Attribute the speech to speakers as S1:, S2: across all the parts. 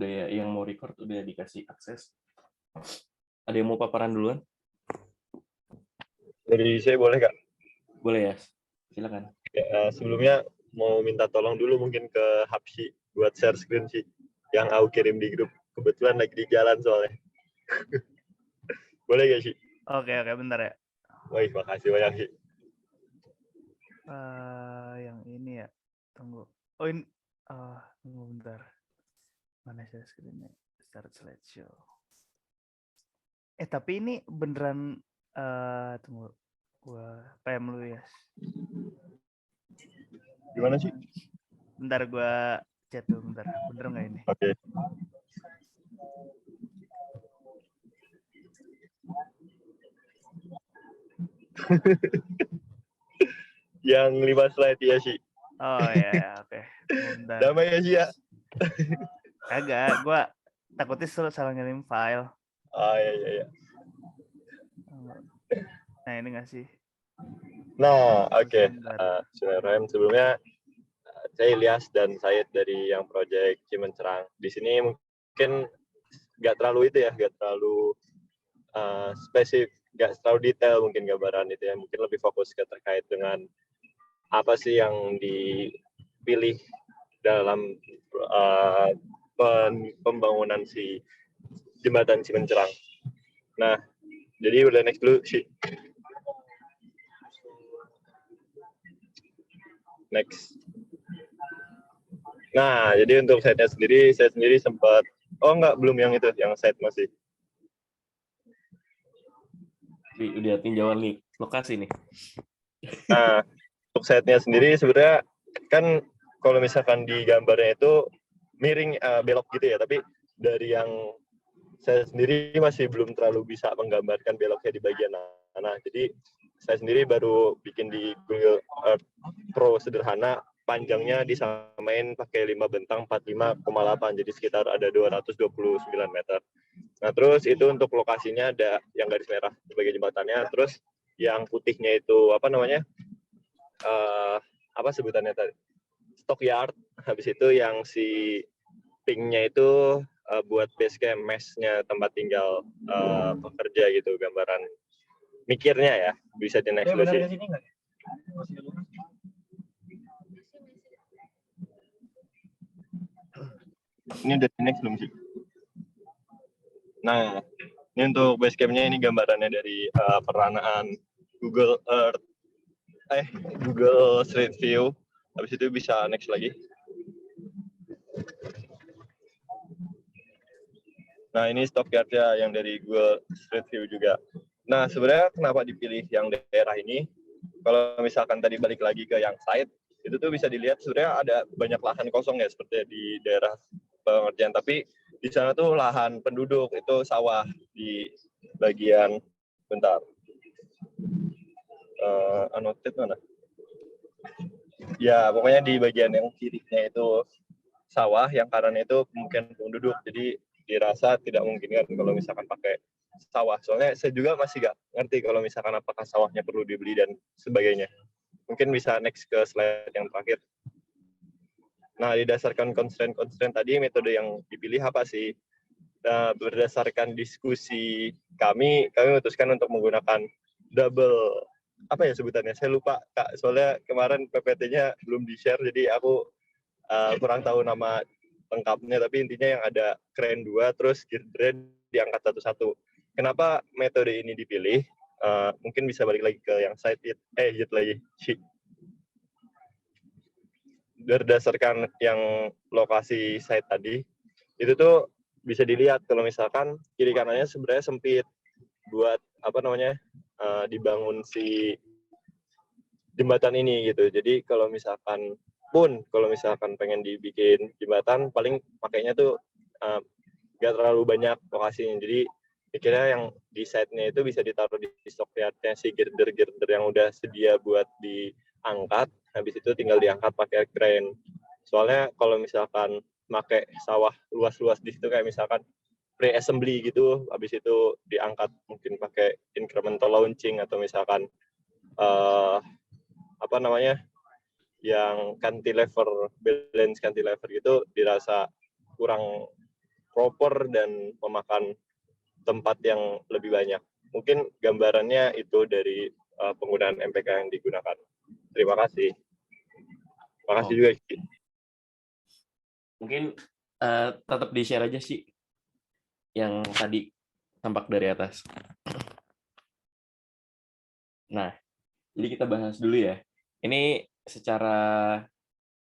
S1: udah yang mau record udah dikasih akses. Ada yang mau paparan duluan?
S2: Dari saya boleh Kak?
S1: Boleh ya, silakan.
S2: Ya, sebelumnya mau minta tolong dulu mungkin ke Hapsi buat share screen sih yang aku kirim di grup. Kebetulan lagi di jalan soalnya. Boleh gak sih?
S3: Oke, bentar ya.
S2: Wah, makasih banyak sih.
S3: Yang ini ya. Tunggu. Oh ini. Tunggu bentar. Mana share screen-nya? Start slideshow. Tapi ini beneran. Tunggu. Gua PM lu ya.
S2: Gimana sih?
S3: Bentar gua chat dulu bentar. Bener nggak ini?
S2: Oke. Yang 5 slide ya sih.
S3: Oh ya, oke. Bentar.
S2: Damai ya sih ya.
S3: Kagak, gua takutnya salah ngirim file.
S2: Ah iya.
S3: Nah ini nggak sih?
S2: Nah, oke. Sebelumnya saya Ilyas dan Said dari yang project Cimencerang. Di sini mungkin nggak terlalu spesifik, nggak terlalu detail mungkin gambaran itu ya. Mungkin lebih fokus terkait dengan apa sih yang dipilih dalam pembangunan si jembatan Cimencerang. Nah, jadi udah next dulu sih. Next. Nah, jadi untuk saya sendiri sempat, belum yang itu, yang site masih.
S1: Udah tinjauan nih, lokasi nih.
S2: Nah, untuk site-nya sendiri sebenarnya kan kalau misalkan di gambarnya itu miring belok gitu ya, tapi dari yang saya sendiri masih belum terlalu bisa menggambarkan beloknya di bagian mana. Jadi saya sendiri baru bikin di Google Earth Pro sederhana, panjangnya disamain pakai 5 bentang 45,8, jadi sekitar ada 229 meter. Nah, terus itu untuk lokasinya ada yang garis merah sebagai jembatannya, terus yang putihnya itu apa namanya? Apa sebutannya tadi? Stockyard. Habis itu yang si pinknya itu buat base camp, mesh-nya tempat tinggal pekerja gitu, gambaran mikirnya ya. Bisa di next dulu sih. Ini udah di next belum sih? Nah, ini untuk base camp-nya, ini gambarannya dari peranaan Google Earth, Google Street View. Habis itu bisa next lagi. Nah, ini stockyard-nya yang dari Google Street View juga. Nah, sebenarnya kenapa dipilih yang daerah ini? Kalau misalkan tadi balik lagi ke yang site, itu tuh bisa dilihat sebenarnya ada banyak lahan kosong ya, seperti di daerah pengerjaan. Tapi di sana tuh lahan penduduk, itu sawah di bagian, bentar. Annotate mana? Ya, pokoknya di bagian yang kirinya itu sawah, yang kanannya itu mungkin penduduk. Jadi dirasa tidak memungkinkan kalau misalkan pakai sawah. Soalnya saya juga masih nggak ngerti kalau misalkan apakah sawahnya perlu dibeli dan sebagainya. Mungkin bisa next ke slide yang terakhir. Nah, didasarkan constraint tadi, metode yang dipilih apa sih? Nah, berdasarkan diskusi kami memutuskan untuk menggunakan double, apa ya sebutannya? Saya lupa, Kak. Soalnya kemarin PPT-nya belum di-share, jadi aku kurang tahu nama lengkapnya, tapi intinya yang ada crane 2, terus girder diangkat satu-satu. Kenapa metode ini dipilih? Mungkin bisa balik lagi ke yang side hit lagi. Berdasarkan yang lokasi site tadi, itu tuh bisa dilihat kalau misalkan kiri kanannya sebenarnya sempit buat dibangun si jembatan ini gitu. Jadi kalau misalkan pengen dibikin jembatan, paling pakainya tuh nggak terlalu banyak lokasinya. Jadi pikirnya yang di site-nya itu bisa ditaruh di stockyard-nya si girder yang udah sedia buat diangkat. Habis itu tinggal diangkat pakai crane. Soalnya kalau misalkan pakai sawah luas-luas di situ, kayak misalkan pre-assembly gitu, habis itu diangkat mungkin pakai incremental launching, atau misalkan yang balance cantilever gitu, dirasa kurang proper dan memakan tempat yang lebih banyak. Mungkin gambarannya itu dari penggunaan MPK yang digunakan. Terima kasih. Terima kasih
S1: Oh,
S2: juga, Ki.
S1: mungkin tetap di-share aja sih yang tadi tampak dari atas. Nah, jadi kita bahas dulu ya. Ini secara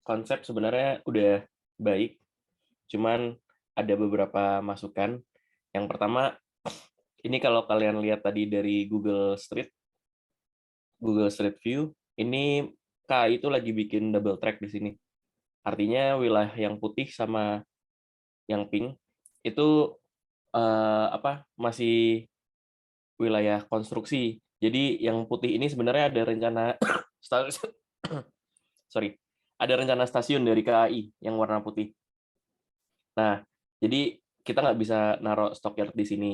S1: konsep sebenarnya udah baik, cuman ada beberapa masukan. Yang pertama, ini kalau kalian lihat tadi dari Google Street View, ini KAI itu lagi bikin double track di sini. Artinya wilayah yang putih sama yang pink itu masih wilayah konstruksi. Jadi yang putih ini sebenarnya ada rencana ada rencana stasiun dari KAI yang warna putih. Nah, jadi kita nggak bisa naruh stockyard di sini.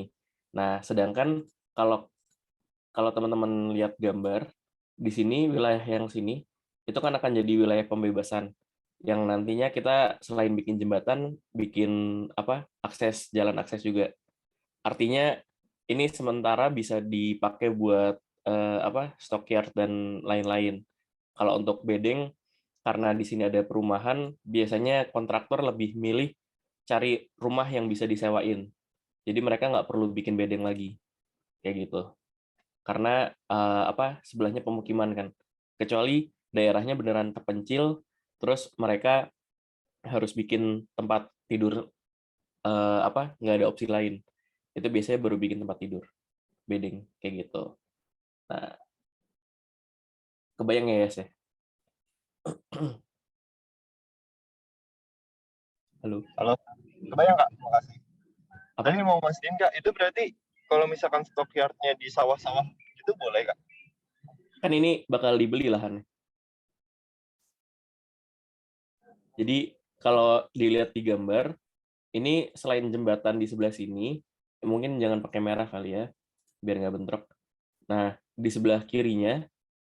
S1: Nah, sedangkan kalau kalau teman-teman lihat gambar di sini, wilayah yang sini itu kan akan jadi wilayah pembebasan yang nantinya kita selain bikin jembatan, bikin jalan akses juga. Artinya ini sementara bisa dipakai buat stockyard dan lain-lain. Kalau untuk bedeng, karena di sini ada perumahan, biasanya kontraktor lebih milih cari rumah yang bisa disewain. Jadi mereka nggak perlu bikin bedeng lagi, kayak gitu. Karena sebelahnya pemukiman kan. Kecuali daerahnya beneran terpencil, terus mereka harus bikin tempat tidur nggak ada opsi lain. Itu biasanya baru bikin tempat tidur, bedeng kayak gitu. Nah, kebayang ya, Yes ya? Halo.
S2: Halo, kebayang nggak? Makasih.
S1: Apa?
S2: Tadi mau mastiin Kak, itu berarti kalau misalkan stockyardnya di sawah-sawah itu boleh Kak?
S1: Kan ini bakal dibeli lahannya. Jadi kalau dilihat di gambar, ini selain jembatan di sebelah sini, mungkin jangan pakai merah kali ya, biar nggak bentrok. Nah, di sebelah kirinya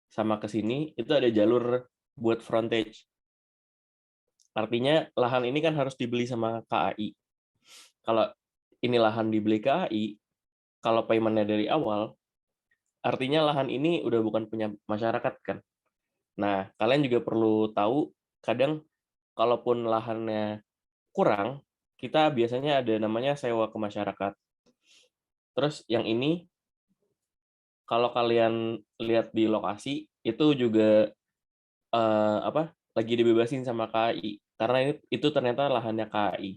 S1: sama ke sini itu ada jalur buat frontage. Artinya lahan ini kan harus dibeli sama KAI. Kalau ini lahan dibeli KAI, kalau payment-nya dari awal, artinya lahan ini udah bukan punya masyarakat kan. Nah, kalian juga perlu tahu, kadang kalaupun lahannya kurang, kita biasanya ada namanya sewa ke masyarakat. Terus yang ini, kalau kalian lihat di lokasi, itu juga lagi dibebasin sama KAI. Karena itu ternyata lahannya KAI.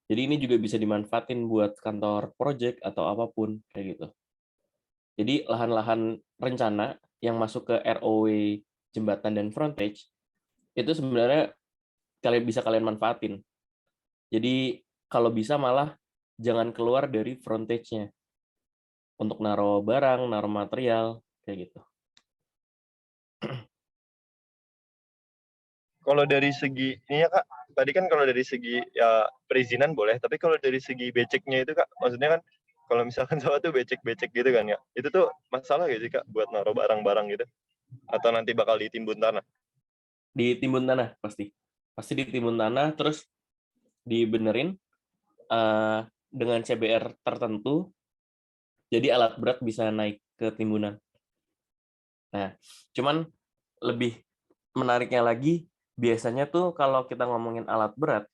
S1: Jadi ini juga bisa dimanfaatin buat kantor project atau apapun, kayak gitu. Jadi lahan-lahan rencana yang masuk ke ROW jembatan dan frontage, itu sebenarnya bisa kalian manfaatin. Jadi kalau bisa malah jangan keluar dari frontage-nya untuk naruh barang, naruh material, kayak gitu.
S2: Kalau dari segi ini ya Kak, tadi kan kalau dari segi ya perizinan boleh, tapi kalau dari segi beceknya itu Kak, maksudnya kan kalau misalkan sawah tuh becek-becek gitu kan ya, itu tuh masalah gak sih Kak buat naruh barang-barang gitu? Atau nanti bakal ditimbun tanah?
S1: Ditimbun tanah pasti ditimbun tanah, terus dibenerin dengan CBR tertentu, jadi alat berat bisa naik ke timbunan. Nah, cuman lebih menariknya lagi, biasanya tuh kalau kita ngomongin alat berat,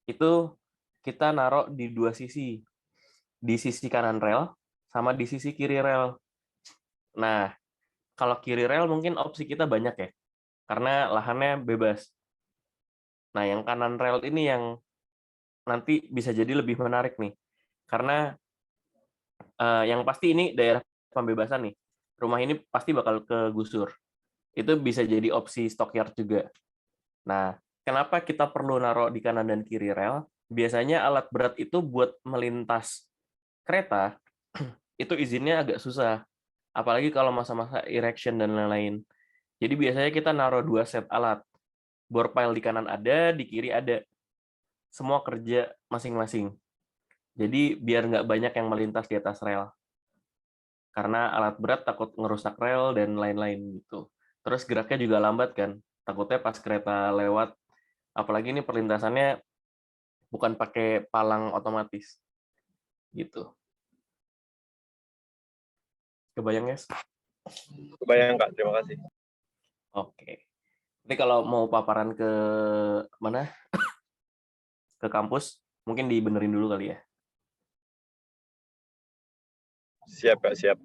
S1: itu kita naruh di dua sisi. Di sisi kanan rel, sama di sisi kiri rel. Nah, kalau kiri rel mungkin opsi kita banyak ya, karena lahannya bebas. Nah, yang kanan rel ini yang nanti bisa jadi lebih menarik nih. Karena yang pasti ini daerah pembebasan nih. Rumah ini pasti bakal kegusur. Itu bisa jadi opsi stockyard juga. Nah, kenapa kita perlu naruh di kanan dan kiri rel? Biasanya alat berat itu buat melintas kereta, itu izinnya agak susah. Apalagi kalau masa-masa erection dan lain-lain. Jadi biasanya kita naruh 2 set alat. Bore pile di kanan ada, di kiri ada. Semua kerja masing-masing. Jadi biar nggak banyak yang melintas di atas rel. Karena alat berat takut ngerusak rel dan lain-lain gitu. Terus geraknya juga lambat kan. Takutnya pas kereta lewat, apalagi ini perlintasannya bukan pakai palang otomatis. Gitu. Kebayang, guys?
S2: Kebayang Kak, terima kasih.
S1: Oke. Nanti kalau mau paparan ke mana? Ke kampus, mungkin dibenerin dulu kali ya.
S2: Siap Kak, siap.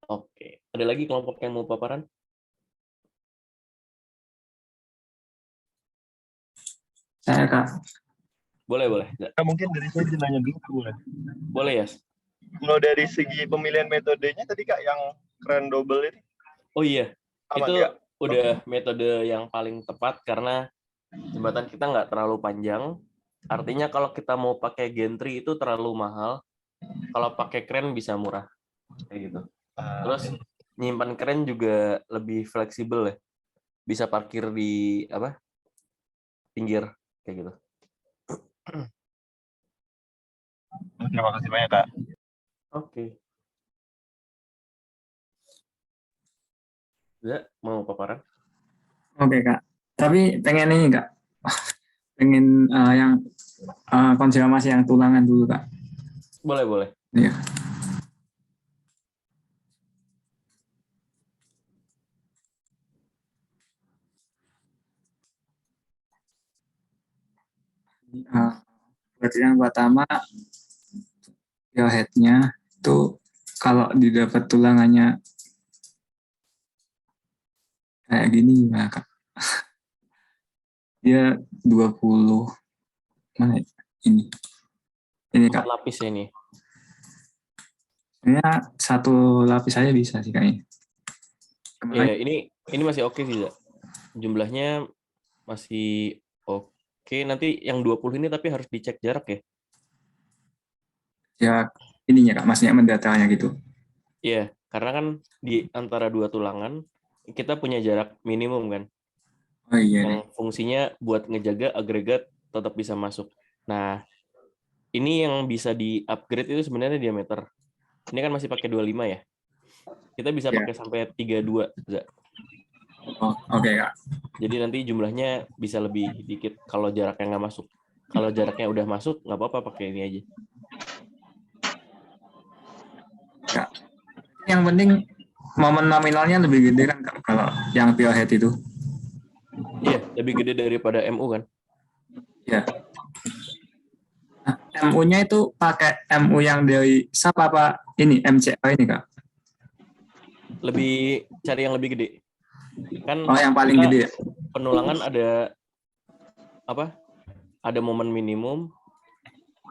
S1: Oke. Ada lagi kelompok yang mau paparan?
S4: Saya Kak.
S1: Boleh, boleh.
S2: Kak, mungkin dari saya nanya dulu Kak, boleh?
S1: Boleh, ya.
S2: Kalau dari segi pemilihan metodenya tadi Kak yang keren double ini
S1: Oh iya,
S2: aman
S1: itu
S2: nggak?
S1: udah metode yang paling tepat karena jembatan kita nggak terlalu panjang. Artinya kalau kita mau pakai gantry itu terlalu mahal. Kalau pakai kren bisa murah, kayak gitu. Terus nyimpan kren juga lebih fleksibel ya. Bisa parkir di apa? Pinggir kayak gitu.
S2: Terima kasih banyak Kak.
S1: Oke. Udah, mau paparan?
S4: Oke Kak. Tapi pengen ini Kak. Pengen yang konfirmasi yang tulangan dulu Kak.
S1: Boleh, boleh.
S4: Iya. Berarti yang pertama headnya itu kalau didapat tulangannya kayak gini ya Kak. Dia 20 mana ya? Ini
S1: 4
S4: Kak.
S1: lapis ya ini.
S4: Ini satu lapis saja bisa sih kayaknya.
S1: Iya, ini masih oke sih, Zak. Jumlahnya masih oke. Nanti yang 20 ini tapi harus dicek jarak ya.
S4: Ya ininya Kak, maksudnya mendatanya gitu.
S1: Iya, karena kan di antara dua tulangan kita punya jarak minimum kan,
S4: Oh iya
S1: yang
S4: nih.
S1: fungsinya buat ngejaga agregat tetap bisa masuk. Nah, ini yang bisa di-upgrade itu sebenarnya diameter. Ini kan masih pakai 25 ya. Kita bisa
S4: Ya.
S1: pakai sampai 32, Zak.
S4: Oh, oke Kak.
S1: Jadi nanti jumlahnya bisa lebih dikit kalau jaraknya nggak masuk. Kalau jaraknya udah masuk, nggak apa-apa pakai ini aja.
S4: Kak. Yang penting momen nominalnya lebih gede kan Kak, kalau yang pure head itu.
S1: Iya, lebih gede daripada MU kan.
S4: Ya. Nah, MU-nya itu pakai MU yang dari SAP apa ini MCA ini Kak?
S1: Lebih cari yang lebih gede. Kan
S4: Oh, yang paling
S1: kita
S4: gede ya?
S1: penulangan ada apa? Ada momen minimum.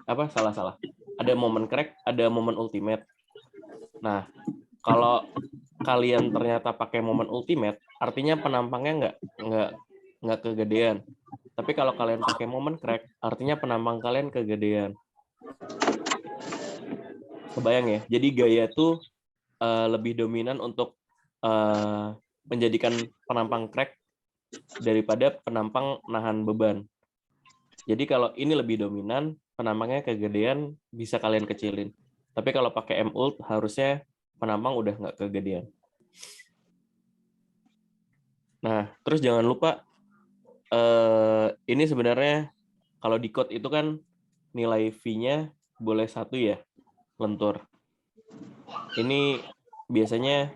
S1: Apa salah. Ada momen crack, ada momen ultimate. Nah, kalau kalian ternyata pakai momen ultimate, artinya penampangnya nggak kegedean. Tapi kalau kalian pakai momen crack, artinya penampang kalian kegedean. Kebayang ya? Jadi gaya tuh lebih dominan untuk menjadikan penampang crack daripada penampang nahan beban. Jadi kalau ini lebih dominan, penampangnya kegedean, bisa kalian kecilin. Tapi kalau pakai M-Ult, harusnya penampang udah nggak kegedean. Nah, terus jangan lupa, ini sebenarnya kalau di code itu kan nilai V-nya boleh 1 ya, lentur. Ini biasanya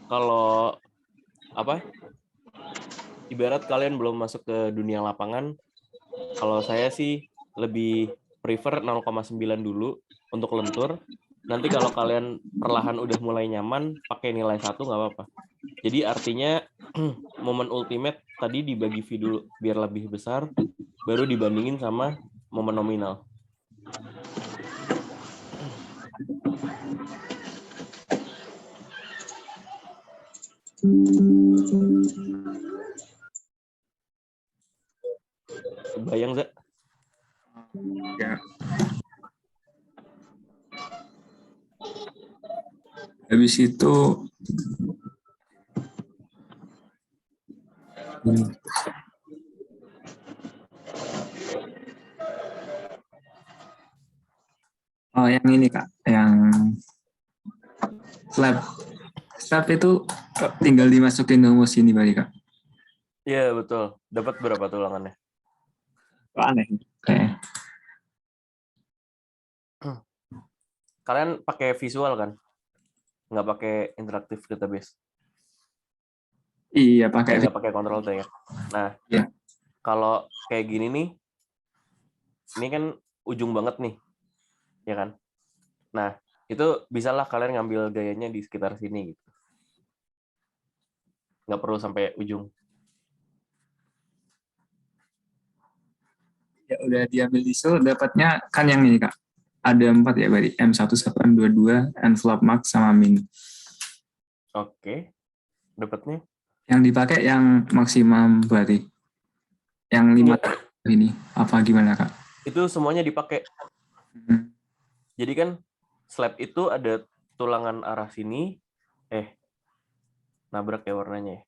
S1: kalau apa? Ibarat kalian belum masuk ke dunia lapangan, kalau saya sih lebih prefer 0,9 dulu untuk lentur. Nanti kalau kalian perlahan udah mulai nyaman, pakai nilai 1 nggak apa-apa. Jadi artinya momen ultimate tadi dibagi V dulu biar lebih besar, baru dibandingin sama momen nominal. Kebayang, Zak?
S4: Ya. Habis itu oh yang ini Kak, yang slab itu tinggal dimasukin rumus ini balik Kak.
S1: Iya, betul. Dapat berapa tulangannya?
S4: Kok aneh. Kayak
S1: Kalian pakai visual kan? Nggak pakai interaktif database.
S4: iya pakai
S1: Nggak pakai control T ya. Nah,
S4: Iya.
S1: kalau kayak gini nih, ini kan ujung banget nih, ya kan? Nah, itu bisalah kalian ngambil gayanya di sekitar sini gitu. Nggak perlu sampai ujung.
S4: ya udah diambil ISO dapatnya kan yang ini Kak. Ada 4 ya berarti M1822, envelope max sama min.
S1: Oke, dapatnya.
S4: Yang dipakai yang maksimum berarti. Yang 5 ini apa gimana Kak?
S1: Itu semuanya dipakai.
S4: Hmm.
S1: Jadi kan slab itu ada tulangan arah sini. Nabrak ya warnanya ya.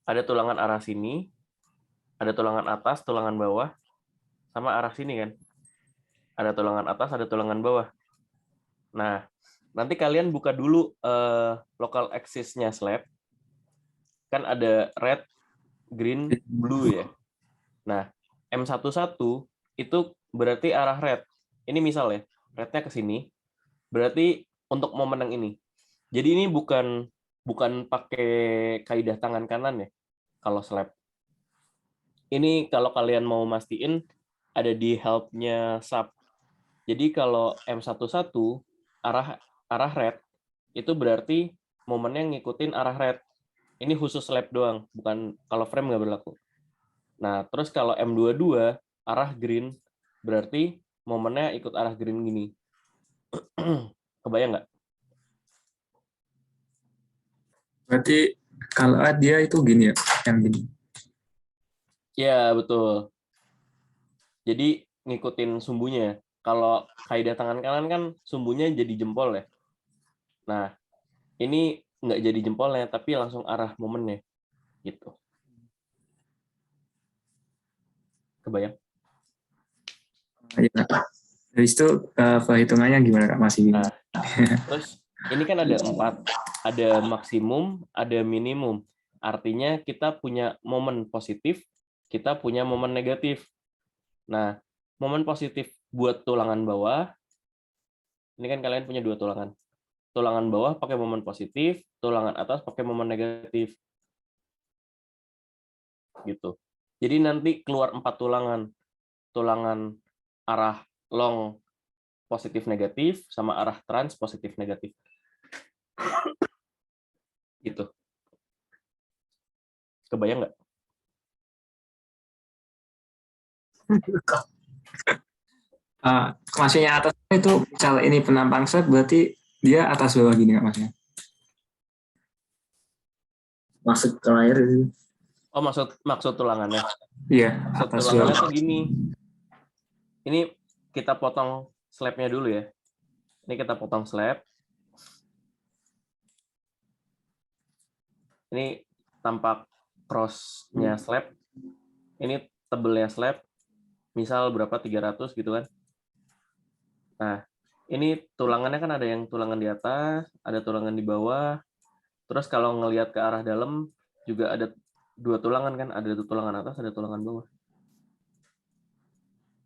S1: Ada tulangan arah sini, ada tulangan atas, tulangan bawah, sama arah sini kan. Ada tulangan atas, ada tulangan bawah. Nah, nanti kalian buka dulu local axis-nya slab. Kan ada red, green, blue ya. Nah, M11 itu berarti arah red. Ini misal ya, rednya ke sini. Berarti untuk momen yang ini. Jadi ini bukan pakai kaidah tangan kanan ya, kalau slab. Ini kalau kalian mau mastiin ada di help-nya sub. Jadi kalau M11 arah red itu berarti momennya ngikutin arah red. Ini khusus slab doang, bukan kalau frame nggak berlaku. Nah, terus kalau M22 arah green berarti momennya ikut arah green gini. Kebayang nggak?
S4: Berarti kalau dia itu gini ya, yang gini.
S1: Ya, betul. Jadi ngikutin sumbunya. Kalau kaidah tangan kanan kan sumbunya jadi jempol ya. Nah, ini nggak jadi jempolnya, tapi langsung arah momennya. Gitu. Kebayang?
S4: Ya. Dari itu perhitungannya gimana Kak? Masih gini.
S1: Nah, terus ini kan ada 4. Ada maksimum, ada minimum. Artinya kita punya momen positif, kita punya momen negatif. Nah, momen positif buat tulangan bawah, ini kan kalian punya 2 tulangan. Tulangan bawah pakai momen positif, tulangan atas pakai momen negatif. Gitu. Jadi nanti keluar 4 tulangan. Tulangan arah long positif negatif sama arah trans positif negatif. Gitu. Kebayang nggak?
S4: Maksudnya atas itu misal ini penampang set berarti dia atas bawah gini Kak maksudnya. Masuk ke layar itu.
S1: Oh, maksud tulangannya.
S4: Iya,
S1: Maksud
S4: atas
S1: tulangannya
S4: bawah.
S1: tuh gini. Ini kita potong slab-nya dulu ya. Ini kita potong slab. Ini tampak cross-nya slab. Ini tebelnya slab. Misal berapa 300 gitu kan. Nah, ini tulangannya kan ada yang tulangan di atas, ada tulangan di bawah. Terus kalau ngelihat ke arah dalam juga ada 2 tulangan kan, ada tulangan atas, ada tulangan bawah.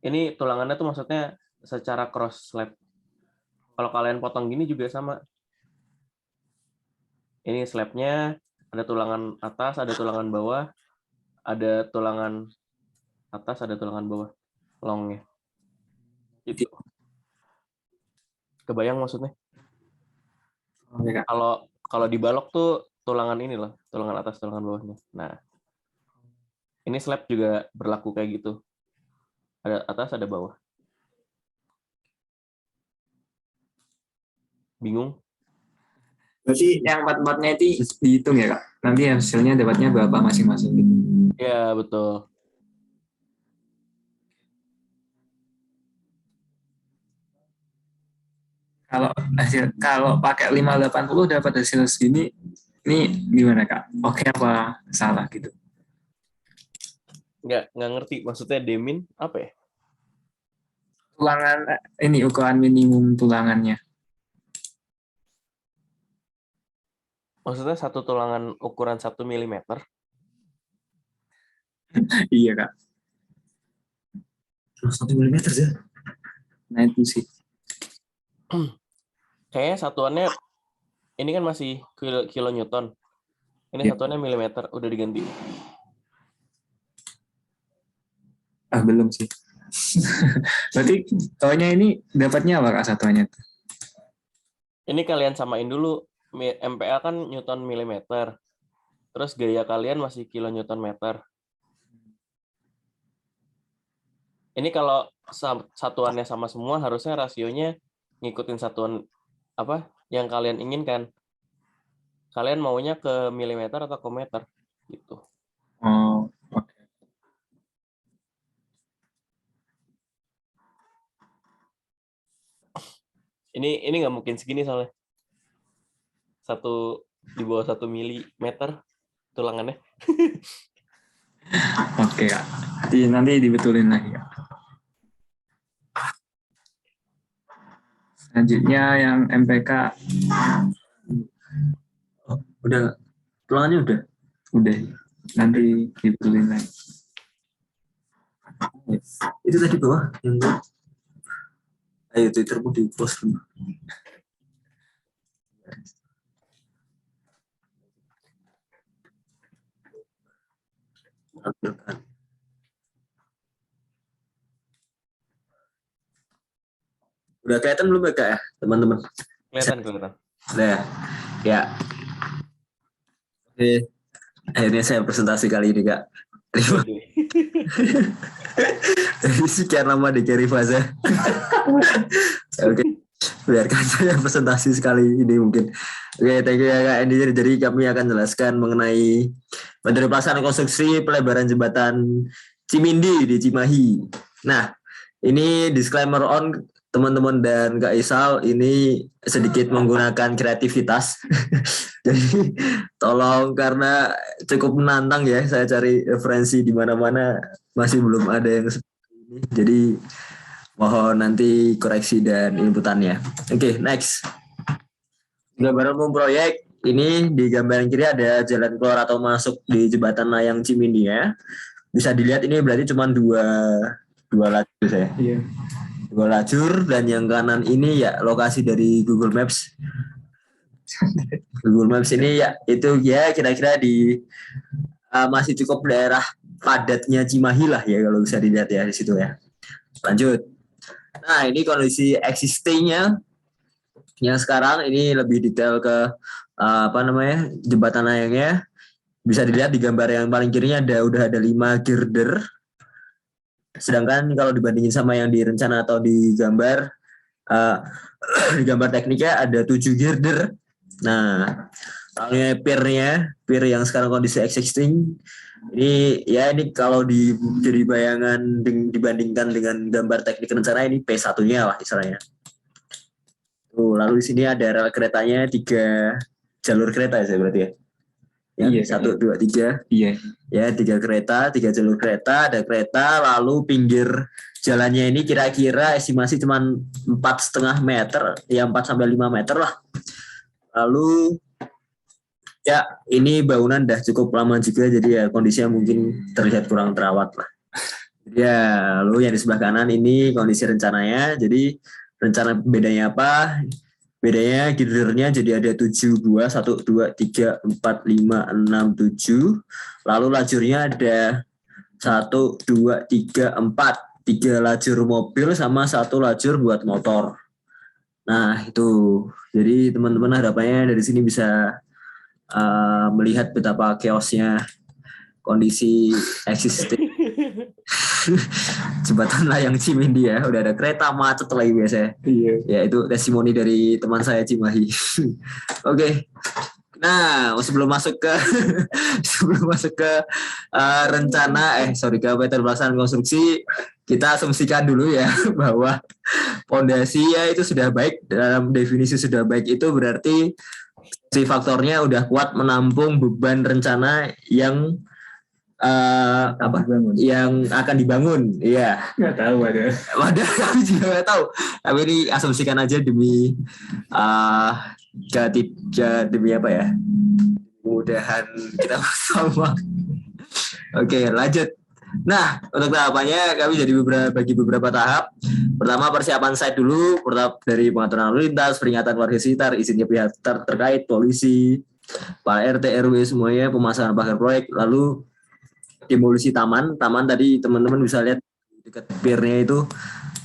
S1: Ini tulangannya tuh maksudnya secara cross slab. Kalau kalian potong gini juga sama. Ini slabnya ada tulangan atas, ada tulangan bawah, ada tulangan atas, ada tulangan bawah, longnya. Gitu. Kebayang maksudnya?
S4: Oke, Kak.
S1: Kalau dibalok tuh tulangan ini loh, tulangan atas, tulangan bawahnya. Nah, ini slab juga berlaku kayak gitu. Ada atas, ada bawah. Bingung?
S4: Berarti yang 4-4-nya itu dihitung ya Kak? Nanti hasilnya dapatnya berapa masing-masing gitu.
S1: Ya, betul.
S4: Kalau pakai 580 dapat hasil segini, ini gimana Kak? Oke apa salah gitu?
S1: Nggak ngerti. Maksudnya demin apa ya?
S4: Tulangan ini ukuran minimum tulangannya.
S1: Maksudnya satu tulangan ukuran 1 mm.
S4: Iya Kak. 1 milimeter ya. Nah itu sih.
S1: Kayaknya satuannya ini kan masih kilonewton. Ini
S4: Ya.
S1: satuannya milimeter, udah diganti.
S4: Belum sih. Berarti taunya ini dapatnya apa Kak satuannya?
S1: Ini kalian samain dulu. MPa kan newton milimeter. Terus gaya kalian masih kilonewton meter. Ini kalau satuannya sama semua, harusnya rasionya ngikutin satuan apa yang kalian inginkan. Kalian maunya ke milimeter atau ke meter gitu.
S4: Oh, oke.
S1: Ini nggak mungkin segini soalnya. Di bawah 1 milimeter tulangannya.
S4: Oke Kak. Nanti dibetulin lagi Kak. Selanjutnya yang MPK. Udah, tulangannya udah? Udah, nanti dibetulin lagi. Itu tadi bawah yang ayo Twittermu di post dulu. Udah kelihatan belum ya Kak ya, teman-teman?
S1: Kelihatan.
S4: Nah, ya. Oke, akhirnya saya presentasi kali ini Kak. Dari sekian lama di Carry Faza. Oke, biarkan saya presentasi sekali ini mungkin. Oke, thank you ya Kak Andy. Jadi kami akan jelaskan mengenai materi pelaksanaan konstruksi pelebaran jembatan Cimindi di Cimahi. Nah, ini disclaimer on teman-teman dan Kak Isal, ini sedikit menggunakan kreativitas. Jadi tolong, karena cukup menantang ya, saya cari referensi di mana-mana masih belum ada yang seperti ini. Jadi mohon nanti koreksi dan inputannya. Oke, next. Gambaran umum proyek ini di gambaran kiri ada jalan keluar atau masuk di jembatan layang Cimindi ya. Bisa dilihat ini berarti cuma dua lajur saya. Iya. 2 lajur, dan yang kanan ini ya lokasi dari Google Maps. Google Maps ini ya itu ya kira-kira di masih cukup daerah padatnya Cimahi lah ya kalau bisa dilihat ya di situ ya. Lanjut. Nah, ini kondisi existing-nya yang sekarang ini lebih detail ke jembatan layangnya. Bisa dilihat di gambar yang paling kirinya udah ada 5 girder. Sedangkan kalau dibandingin sama yang di rencana atau di gambar di gambar tekniknya ada 7 girder. Nah, pier yang sekarang kondisi existing ini kalau jadi bayangan dibandingkan dengan gambar teknik rencana, ini P1-nya lah istilahnya. Tuh, lalu di sini ada rel keretanya 3 jalur kereta ya berarti ya. Iya, 1, 2, 3. Iya. Ya, 3 kereta, 3 jalur kereta, ada kereta, lalu pinggir jalannya ini kira-kira estimasi cuma 4,5 meter, ya 4 sampai 5 meter lah. Lalu ya ini bangunan udah cukup lama juga, jadi ya kondisinya mungkin terlihat kurang terawat lah. Ya, lalu yang di sebelah kanan ini kondisi rencananya. Jadi rencana bedanya apa? Bedanya girdernya jadi ada 7 buah, 1, 2, 3, 4, 5, 6, 7. Lalu lajurnya ada 1, 2, 3, 4. 3 lajur mobil sama 1 lajur buat motor. Nah itu, jadi teman-teman harapannya dari sini bisa melihat betapa chaosnya kondisi existing jembatan layang Cimindi ya. Udah ada kereta macet lagi biasanya. Iya. Ya itu testimoni dari teman saya Cimahi. Oke. Nah, sebelum masuk ke rencana ke materi pelaksanaan konstruksi, kita asumsikan dulu ya bahwa fondasi ya itu sudah baik. Dalam definisi sudah baik itu berarti si faktornya udah kuat menampung beban rencana yang yang akan dibangun. Iya. Nggak tahu ada kami juga nggak tahu. Tapi ini asumsikan aja demi demi apa ya? Kemudahan kita bersama. Oke, lanjut. Nah, untuk tahapannya kami jadi bagi beberapa tahap. Pertama persiapan site dulu, dari pengaturan lalu lintas, peringatan warga sekitar, izinnya pihak terkait, polisi, Pak RT, RW semuanya, pemasangan pagar proyek, lalu demolisi taman. Taman tadi teman-teman bisa lihat dekat pier-nya itu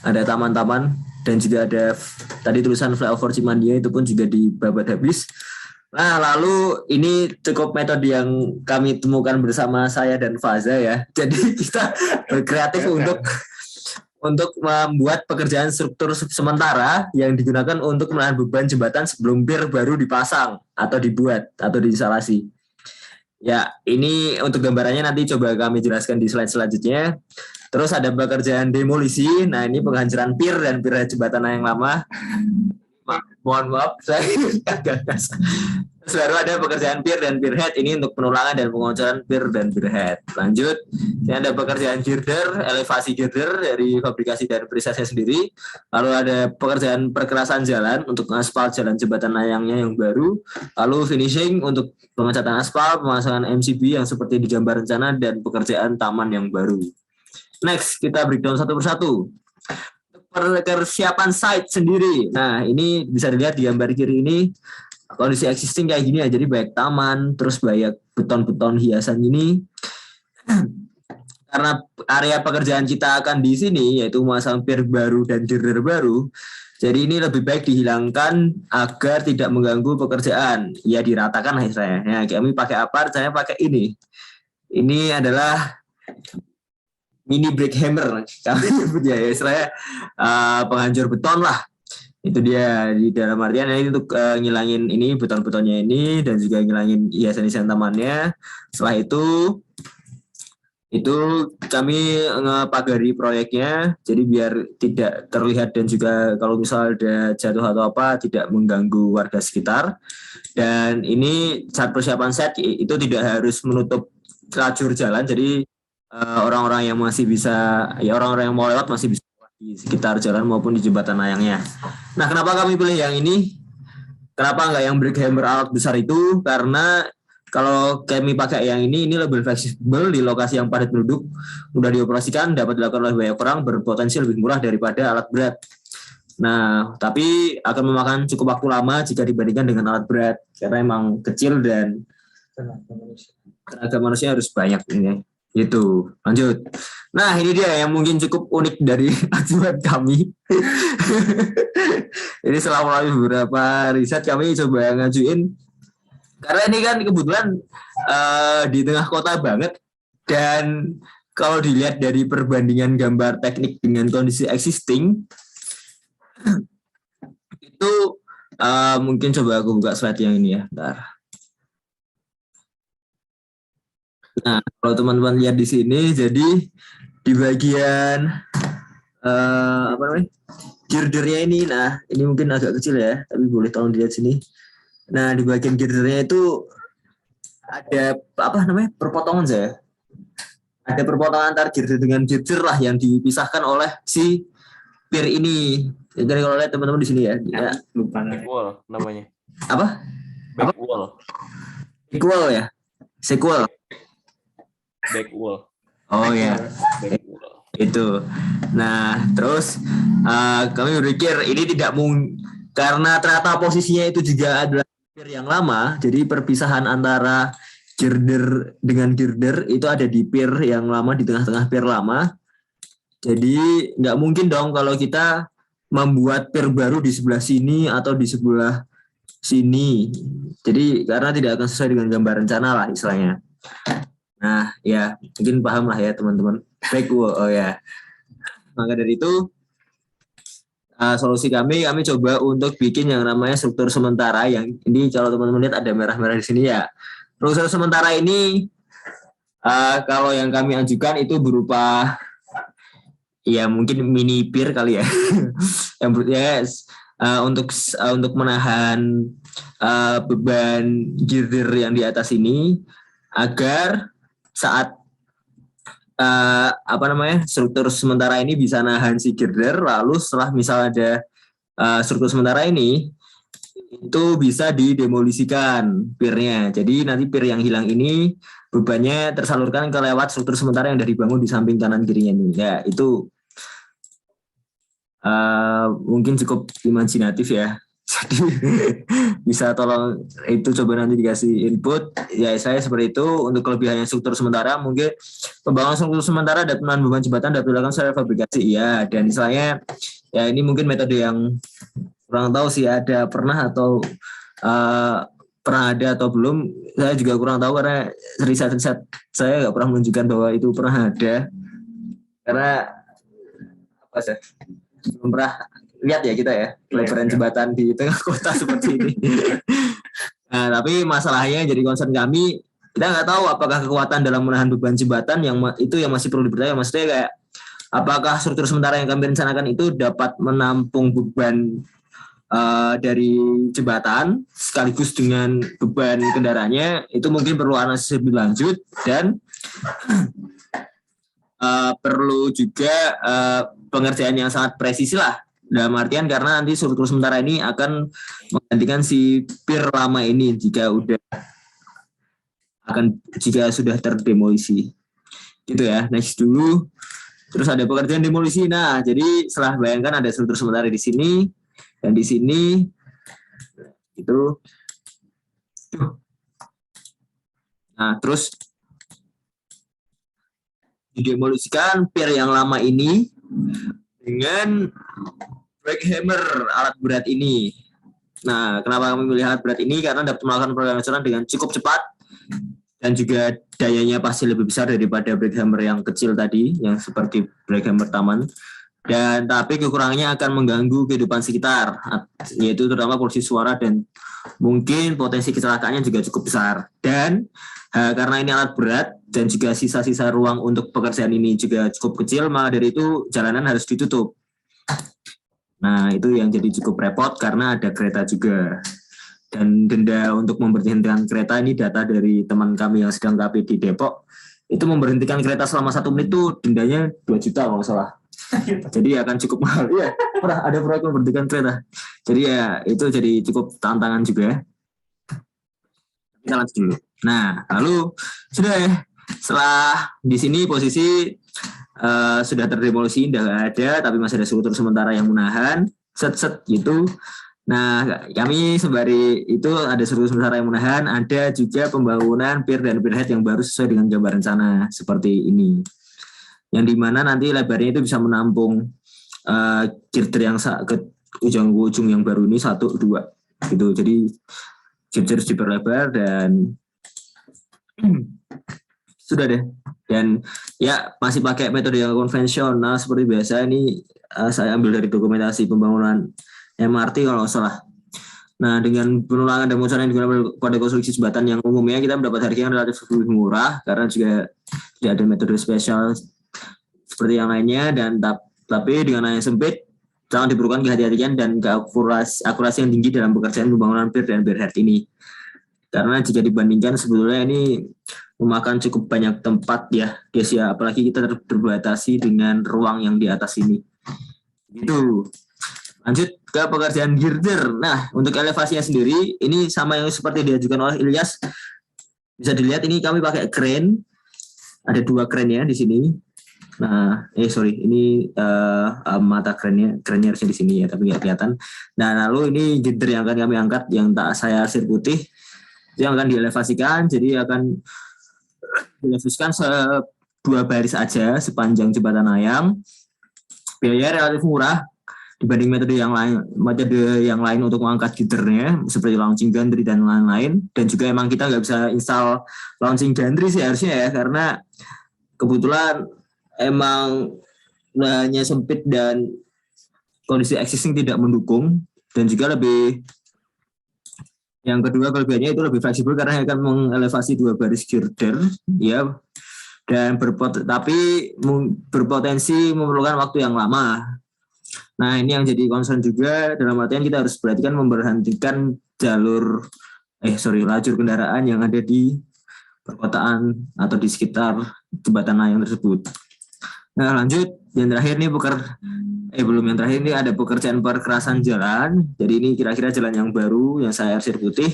S4: ada taman-taman dan juga ada tadi tulisan flyover Cimandia itu pun juga dibabat habis. Nah, lalu ini cukup metode yang kami temukan bersama saya dan Faza ya. Jadi kita berkreatif untuk membuat pekerjaan struktur sementara yang digunakan untuk menahan beban jembatan sebelum pier baru dipasang atau dibuat atau diinstalasi. Ya, ini untuk gambarannya nanti coba kami jelaskan di slide selanjutnya. Terus ada pekerjaan demolisi. Nah, ini penghancuran pier dan pier jembatan yang lama. Mohon maaf, saya gagas. Terus baru ada pekerjaan pier dan pierhead, ini untuk penulangan dan pengocoran pier dan pierhead. Lanjut, ini ada pekerjaan girder, elevasi girder dari fabrikasi dan prisasnya sendiri. Lalu ada pekerjaan perkerasan jalan untuk aspal jalan jembatan layangnya yang baru. Lalu finishing untuk pengecatan aspal, pemasangan MCB yang seperti di gambar rencana, dan pekerjaan taman yang baru. Next, kita breakdown satu persatu. Persiapan site sendiri. Nah, ini bisa dilihat di gambar kiri ini kondisi existing kayak gini ya. Jadi baik taman, terus banyak beton-beton hiasan ini. Karena area pekerjaan kita akan di sini yaitu memasang pier baru dan girder baru. Jadi ini lebih baik dihilangkan agar tidak mengganggu pekerjaan. Ya diratakan lah saya. Ya, kami pakai apa? Saya pakai ini. Ini adalah mini break hammer kami sebutnya ya, istilahnya penghancur beton lah. Itu dia di dalam artian ini untuk ngilangin ini beton-betonnya ini dan juga ngilangin hiasan-hiasan tamannya. Setelah itu kami ngepagari proyeknya jadi biar tidak terlihat dan juga kalau misal ada jatuh atau apa tidak mengganggu warga sekitar. Dan ini saat persiapan set itu tidak harus menutup lajur jalan, jadi orang-orang yang masih bisa, ya orang-orang yang mau lewat masih bisa di sekitar jalan maupun di jembatan layangnya. Nah, kenapa kami pilih yang ini? Kenapa nggak yang break hammer alat besar itu? Karena kalau kami pakai yang ini lebih fleksibel di lokasi yang padat penduduk, mudah dioperasikan, dapat dilakukan oleh banyak orang, berpotensi lebih murah daripada alat berat. Nah, tapi akan memakan cukup waktu lama jika dibandingkan dengan alat berat, karena emang kecil dan tenaga manusia harus banyak ini. Itu lanjut. Nah, ini dia yang mungkin cukup unik dari ajuan kami. Ini selama beberapa riset kami coba ngajuin karena ini kan kebetulan di tengah kota banget, dan kalau dilihat dari perbandingan gambar teknik dengan kondisi existing itu mungkin coba aku buka slide yang ini ya. Bentar. Nah, kalau teman-teman lihat di sini, jadi di bagian apa namanya girdernya ini, nah ini mungkin agak kecil ya, tapi boleh tolong dilihat sini. Nah, di bagian girdernya itu ada apa namanya perpotongan saya. Ada perpotongan antar girder dengan girder lah yang dipisahkan oleh si pier ini. Jadi kalau lihat teman-teman di sini ya,
S3: Lupa
S1: Back wall namanya.
S4: apa?
S1: Back wall.
S4: Sequel ya? Sequel.
S1: Back wall.
S4: Oh ya.
S1: Back wall.
S4: Itu. Nah, terus kami berpikir ini tidak mungkin karena ternyata posisinya itu juga adalah pier yang lama, jadi perpisahan antara girder dengan girder itu ada di pier yang lama, di tengah-tengah pier lama. Jadi nggak mungkin dong kalau kita membuat pier baru di sebelah sini atau di sebelah sini. Jadi karena tidak akan sesuai dengan gambar rencana lah istilahnya. Nah, ya mungkin paham lah ya teman-teman. Baik, oh ya. Maka dari itu solusi kami coba untuk bikin yang namanya struktur sementara, yang ini kalau teman-teman lihat ada merah-merah di sini ya. Struktur sementara ini kalau yang kami ajukan itu berupa ya mungkin mini pier kali ya. Yang yes, untuk menahan beban girder yang di atas ini agar saat struktur sementara ini bisa nahan si girder, lalu setelah misal ada struktur sementara ini itu bisa didemolisikan pirnya. Jadi nanti pir yang hilang ini bebannya tersalurkan ke lewat struktur sementara yang sudah dibangun di samping kanan kirinya ini. Ya, itu mungkin cukup imajinatif ya. Jadi bisa tolong itu coba nanti dikasih input. Ya saya seperti itu. Untuk kelebihannya struktur sementara, mungkin pembangunan struktur sementara dan penahan beban jembatan dapat dilakukan secara fabrikasi. Ya, dan misalnya ya ini mungkin metode yang kurang tahu sih ada pernah atau pernah ada atau belum. Saya juga kurang tahu karena riset-riset saya nggak pernah menunjukkan bahwa itu pernah ada. Karena apa sih? Belum pernah lihat ya kita ya pelebaran jembatan di tengah kota seperti ini. Nah, tapi masalahnya jadi concern kami, kita nggak tahu apakah kekuatan dalam menahan beban jembatan yang itu yang masih perlu dipertanyakan. Maksudnya kayak apakah struktur sementara yang kami rencanakan itu dapat menampung beban dari jembatan sekaligus dengan beban kendaraannya, itu mungkin perlu analisis lebih lanjut dan perlu juga pengerjaan yang sangat presisi lah. Dalam artian karena nanti struktur sementara ini akan menggantikan si pir lama ini jika sudah terdemolisi. Gitu ya. Next dulu. Terus ada pekerjaan demolisi. Nah, jadi setelah bayangkan ada struktur sementara di sini dan di sini itu. Nah, terus didemolisikan pir yang lama ini dengan brake-hammer alat berat ini. Nah, kenapa kami memilih alat berat ini? Karena dapat melakukan pengecoran dengan cukup cepat dan juga dayanya pasti lebih besar daripada brake-hammer yang kecil tadi, yang seperti brake-hammer taman. Dan tapi kekurangannya akan mengganggu kehidupan sekitar, yaitu terutama polusi suara dan mungkin potensi kecelakaannya juga cukup besar. Dan karena ini alat berat dan juga sisa-sisa ruang untuk pekerjaan ini juga cukup kecil, maka dari itu jalanan harus ditutup. Nah, itu yang jadi cukup repot karena ada kereta juga. Dan denda untuk memberhentikan kereta ini data dari teman kami yang sedang KP di Depok, itu memberhentikan kereta selama 1 menit itu dendanya 2 juta kalau nggak salah. Jadi akan cukup mahal. Iya, pernah ada proyek memberhentikan kereta. Jadi ya itu jadi cukup tantangan juga. Kita lanjut dulu. Nah, lalu sudah ya. Setelah di sini posisi sudah terdemolisi, tidak ada, tapi masih ada struktur sementara yang menahan, set gitu. Nah, kami sembari itu ada struktur sementara yang menahan, ada juga pembangunan pier dan pierhead yang baru sesuai dengan gambar rencana seperti ini. Yang dimana nanti lebarnya itu bisa menampung girder yang ke ujung yang baru ini 1, 2 gitu. Jadi girder diperlebar dan sudah deh. Dan ya masih pakai metode yang konvensional seperti biasa. Ini saya ambil dari dokumentasi pembangunan MRT kalau salah. Nah, dengan penulangan dan pengusahaan yang digunakan pada konstruksi jembatan yang umumnya kita mendapat harga yang relatif lebih murah karena juga tidak ada metode spesial seperti yang lainnya, dan tapi dengan yang sempit sangat diperlukan kehati-hatian dan akurasi yang tinggi dalam pekerjaan pembangunan pier dan pierhead ini. Karena jika dibandingkan sebetulnya ini memakan cukup banyak tempat ya, guys ya, apalagi kita terbatasi dengan ruang yang di atas ini. Gitu. Lanjut ke pekerjaan girder. Nah, untuk elevasinya sendiri ini sama yang seperti diajukan oleh Ilyas. Bisa dilihat ini kami pakai crane. Ada 2 crane ya di sini. Nah, ini mata crane-nya harusnya di sini ya, tapi nggak kelihatan. Nah, lalu ini girder yang akan kami angkat yang tak saya arsir putih. Yang akan dielevasikan, jadi akan dielevasikan 2 baris aja sepanjang jembatan layang. Biaya relatif murah dibanding metode yang lain untuk mengangkat girdernya seperti launching gantry dan lain-lain. Dan juga emang kita nggak bisa install launching gantry sih harusnya ya, karena kebetulan emang hanya sempit dan kondisi existing tidak mendukung. Dan juga yang kedua kelebihannya itu lebih fleksibel karena akan mengelevasi 2 baris girder ya, dan tapi berpotensi memerlukan waktu yang lama. Nah, ini yang jadi concern juga dalam artian kita harus perhatikan memberhentikan lajur kendaraan yang ada di perkotaan atau di sekitar jembatan layang tersebut. Nah, lanjut yang terakhir nih Belum, yang terakhir ini ada pekerjaan perkerasan jalan. Jadi ini kira-kira jalan yang baru yang saya arsir putih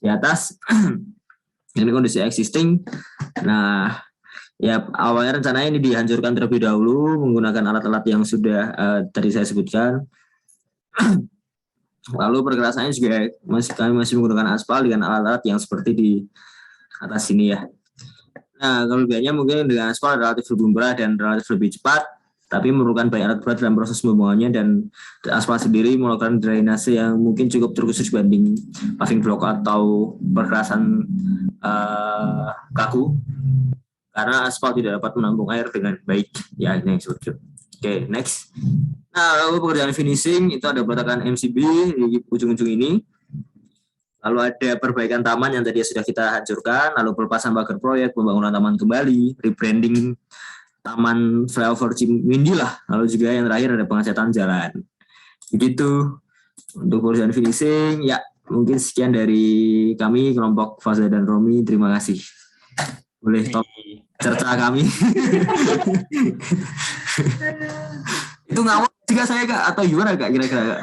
S4: di atas. Ini kondisi existing. Nah, ya awalnya rencananya ini dihancurkan terlebih dahulu menggunakan alat-alat yang sudah tadi saya sebutkan. Lalu perkerasannya juga kami masih menggunakan aspal dengan alat-alat yang seperti di atas sini ya. Nah, kelebihannya mungkin dengan aspal relatif lebih murah dan relatif lebih cepat, tapi memerlukan banyak alat berat dalam proses pembangunannya, dan aspal sendiri melakukan drainase yang mungkin cukup terkhusus dibanding paving block atau perkerasan kaku, karena aspal tidak dapat menampung air dengan baik. Ya, ini yang disebut. Oke, next. Nah, lalu pekerjaan finishing itu ada peletakan MCB di ujung-ujung ini. Lalu ada perbaikan taman yang tadi sudah kita hancurkan, lalu pelepasan pagar proyek, pembangunan taman kembali, rebranding taman flyover Cimindi lah. Lalu juga yang terakhir ada pengecatan jalan. Begitu untuk pekerjaan finishing. Ya, mungkin sekian dari kami kelompok Faza dan Romi. Terima kasih. Boleh top cerita kami. Itu ngawur juga saya Kak, atau gimana Kak kira-kira Kak?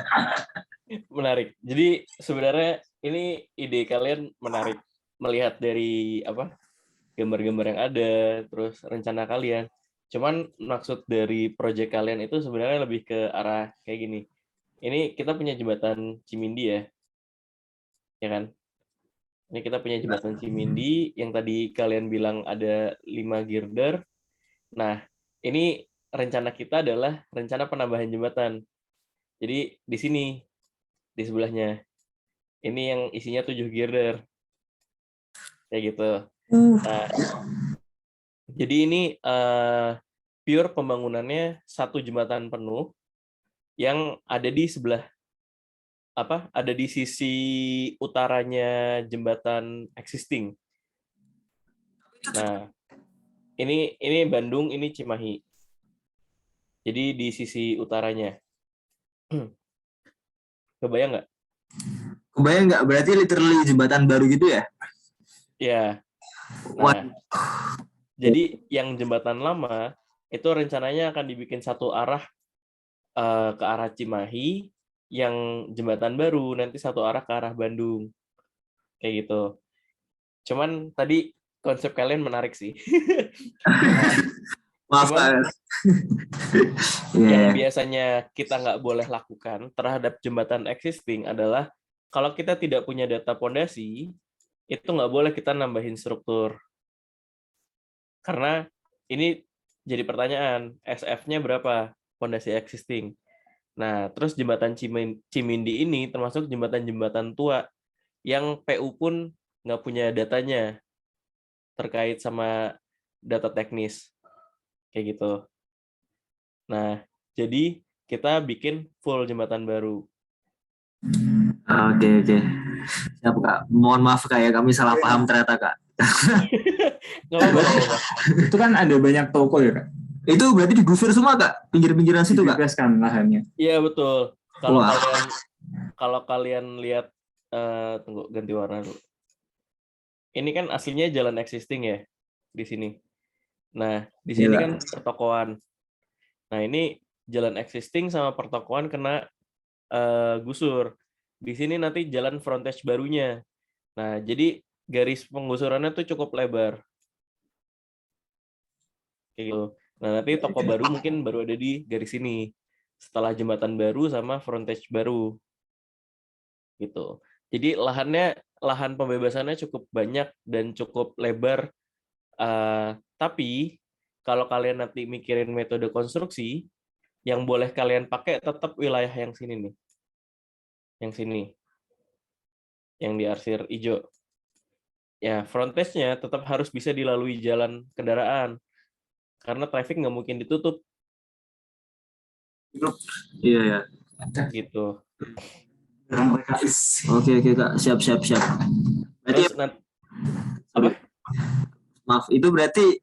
S1: Menarik. Jadi sebenarnya ini ide kalian menarik, melihat dari gambar-gambar yang ada, terus rencana kalian. Cuman maksud dari proyek kalian itu sebenarnya lebih ke arah kayak gini. Ini kita punya jembatan Cimindi ya kan? Ini kita punya jembatan Cimindi yang tadi kalian bilang ada 5 girder. Nah, ini rencana kita adalah rencana penambahan jembatan. Jadi di sini, di sebelahnya. Ini yang isinya 7 girder. Kayak gitu. Nah, jadi ini pure pembangunannya satu jembatan penuh yang ada di sebelah ada di sisi utaranya jembatan existing. Nah, ini Bandung, ini Cimahi. Jadi di sisi utaranya. Kebayang nggak?
S4: Kebayang nggak? Berarti literally jembatan baru gitu ya?
S1: Ya. Nah, jadi yang jembatan lama itu rencananya akan dibikin satu arah ke arah Cimahi, yang jembatan baru nanti satu arah ke arah Bandung. Kayak gitu. Cuman tadi konsep kalian menarik sih.
S4: Maaf Kak.
S1: Yang biasanya kita nggak boleh lakukan terhadap jembatan existing adalah kalau kita tidak punya data pondasi, itu nggak boleh kita nambahin struktur. Karena ini jadi pertanyaan, SF-nya berapa pondasi existing? Nah, terus jembatan Cimindi ini termasuk jembatan-jembatan tua yang PU pun nggak punya datanya terkait sama data teknis. Kayak gitu. Nah, jadi kita bikin full jembatan baru.
S4: Oke. Siap Kak. Mohon maaf Kak ya, kami salah paham ternyata Kak.
S1: Nggak apa-apa.
S5: Itu kan ada banyak toko ya Kak?
S4: Itu berarti digusur semua Kak? Pinggir-pinggiran situ Kak?
S5: Dibebaskan lahannya.
S1: Iya betul. Kalau kalian lihat, tunggu ganti warna dulu. Ini kan aslinya jalan existing ya di sini. Nah di sini kan pertokoan. Nah ini jalan existing sama pertokoan kena gusur. Di sini nanti jalan frontage barunya. Nah jadi garis penggusurannya tuh cukup lebar. Kayak gitu. Nah, nanti toko baru mungkin baru ada di garis ini. Setelah jembatan baru sama frontage baru. Gitu. Jadi lahan pembebasannya cukup banyak dan cukup lebar. Tapi kalau kalian nanti mikirin metode konstruksi, yang boleh kalian pakai tetap wilayah yang sini nih. Yang sini. Yang diarsir hijau. Ya, frontage-nya tetap harus bisa dilalui jalan kendaraan. Karena traffic nggak mungkin ditutup.
S4: Iya.
S1: Gitu.
S4: Oke Kak, siap. Berarti
S1: apa?
S4: Maaf, itu berarti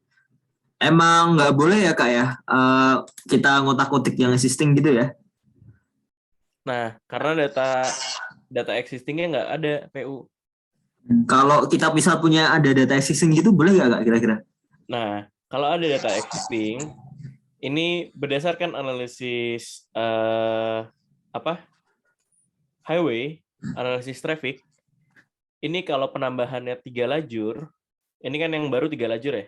S4: emang nggak boleh ya Kak ya, kita ngotak-ngotik yang existing gitu ya?
S1: Nah, karena data existingnya nggak ada PU.
S4: Kalau kita bisa punya ada data existing gitu boleh nggak Kak kira-kira?
S1: Nah, kalau ada data existing, Ini berdasarkan analisis highway, analisis traffic. Ini kalau penambahannya 3 lajur, ini kan yang baru 3 lajur ya,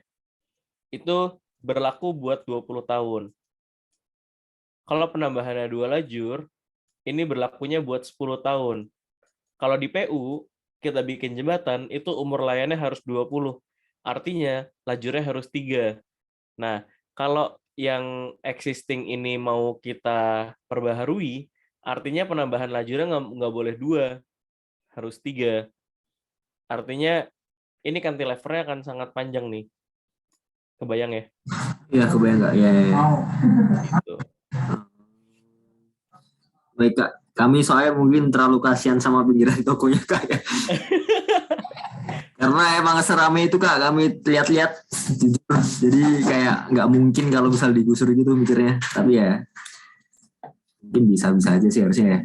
S1: itu berlaku buat 20 tahun. Kalau penambahannya 2 lajur, ini berlakunya buat 10 tahun. Kalau di PU, kita bikin jembatan, itu umur layannya harus 20. Artinya, lajurnya harus 3. Nah, kalau yang existing ini mau kita perbaharui, artinya penambahan lajurnya nggak boleh 2, harus 3. Artinya, ini cantilevernya akan sangat panjang nih. Kebayang ya?
S4: Iya, kebayang nggak? Ya, ya, ya.
S1: Gitu.
S4: Baik Kak, kami soalnya mungkin terlalu kasihan sama pinggiran tokonya Kak ya. Karena emang serame itu Kak, kami lihat-lihat jujur. Jadi kayak nggak mungkin kalau misal digusur gitu mikirnya. Tapi ya mungkin bisa-bisa aja sih harusnya ya.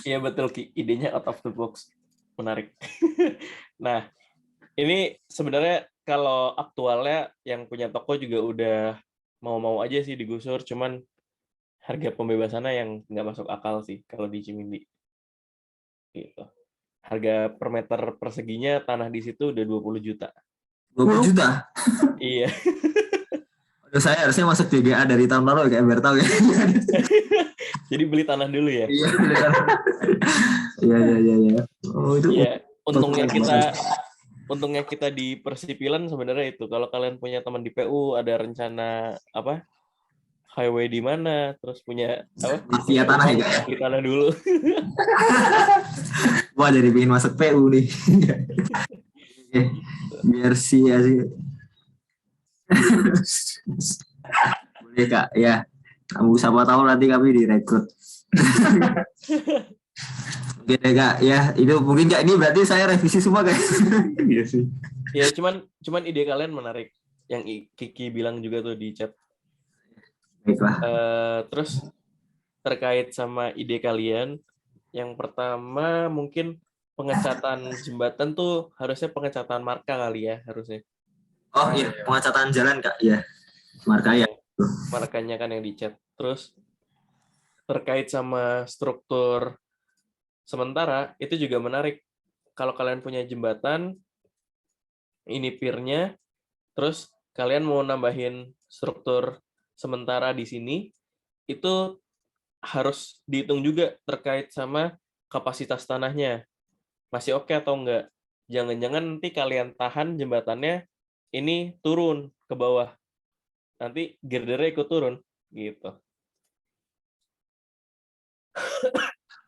S1: Iya betul Ki, idenya out of the box. Menarik. Nah, ini sebenarnya kalau aktualnya yang punya toko juga udah mau-mau aja sih digusur, cuman harga pembebasannya yang nggak masuk akal sih kalau di Cimindi. Gitu. Harga per meter perseginya tanah di situ udah 20 juta.
S4: 20 juta?
S1: Iya.
S4: Aduh, saya harusnya masuk BGA dari tahun lalu kayak biar tahu ya.
S1: Jadi beli tanah dulu ya.
S4: Iya, iya, iya, iya. Oh, itu
S1: Iya, untungnya kita di Persipilan sebenarnya itu. Kalau kalian punya teman di PU ada rencana highway di mana, terus punya
S4: mafia tanah ya Kak ya.
S1: beli tanah dulu.
S4: Wah, jadi pengen masuk PU nih. Biar sih ya sih. Boleh Kak, ya. Kamu siapa tahu nanti kami direkrut. Oke deh Kak, ya itu mungkin Kak, ini berarti saya revisi semua guys. Iya sih.
S1: Ya cuman ide kalian menarik. Yang Kiki bilang juga tuh di chat.
S4: Baiklah.
S1: Terus terkait sama ide kalian, yang pertama mungkin pengecatan jembatan tuh harusnya pengecatan marka kali ya harusnya.
S4: Oh iya, pengecatan jalan Kak, ya. Marka ya.
S1: Markanya kan yang dicat. Terus terkait sama struktur sementara itu juga menarik. Kalau kalian punya jembatan, ini pier-nya, terus kalian mau nambahin struktur sementara di sini, itu harus dihitung juga terkait sama kapasitas tanahnya. Masih oke atau enggak? Jangan-jangan nanti kalian tahan jembatannya ini turun ke bawah. Nanti girdernya ikut turun gitu.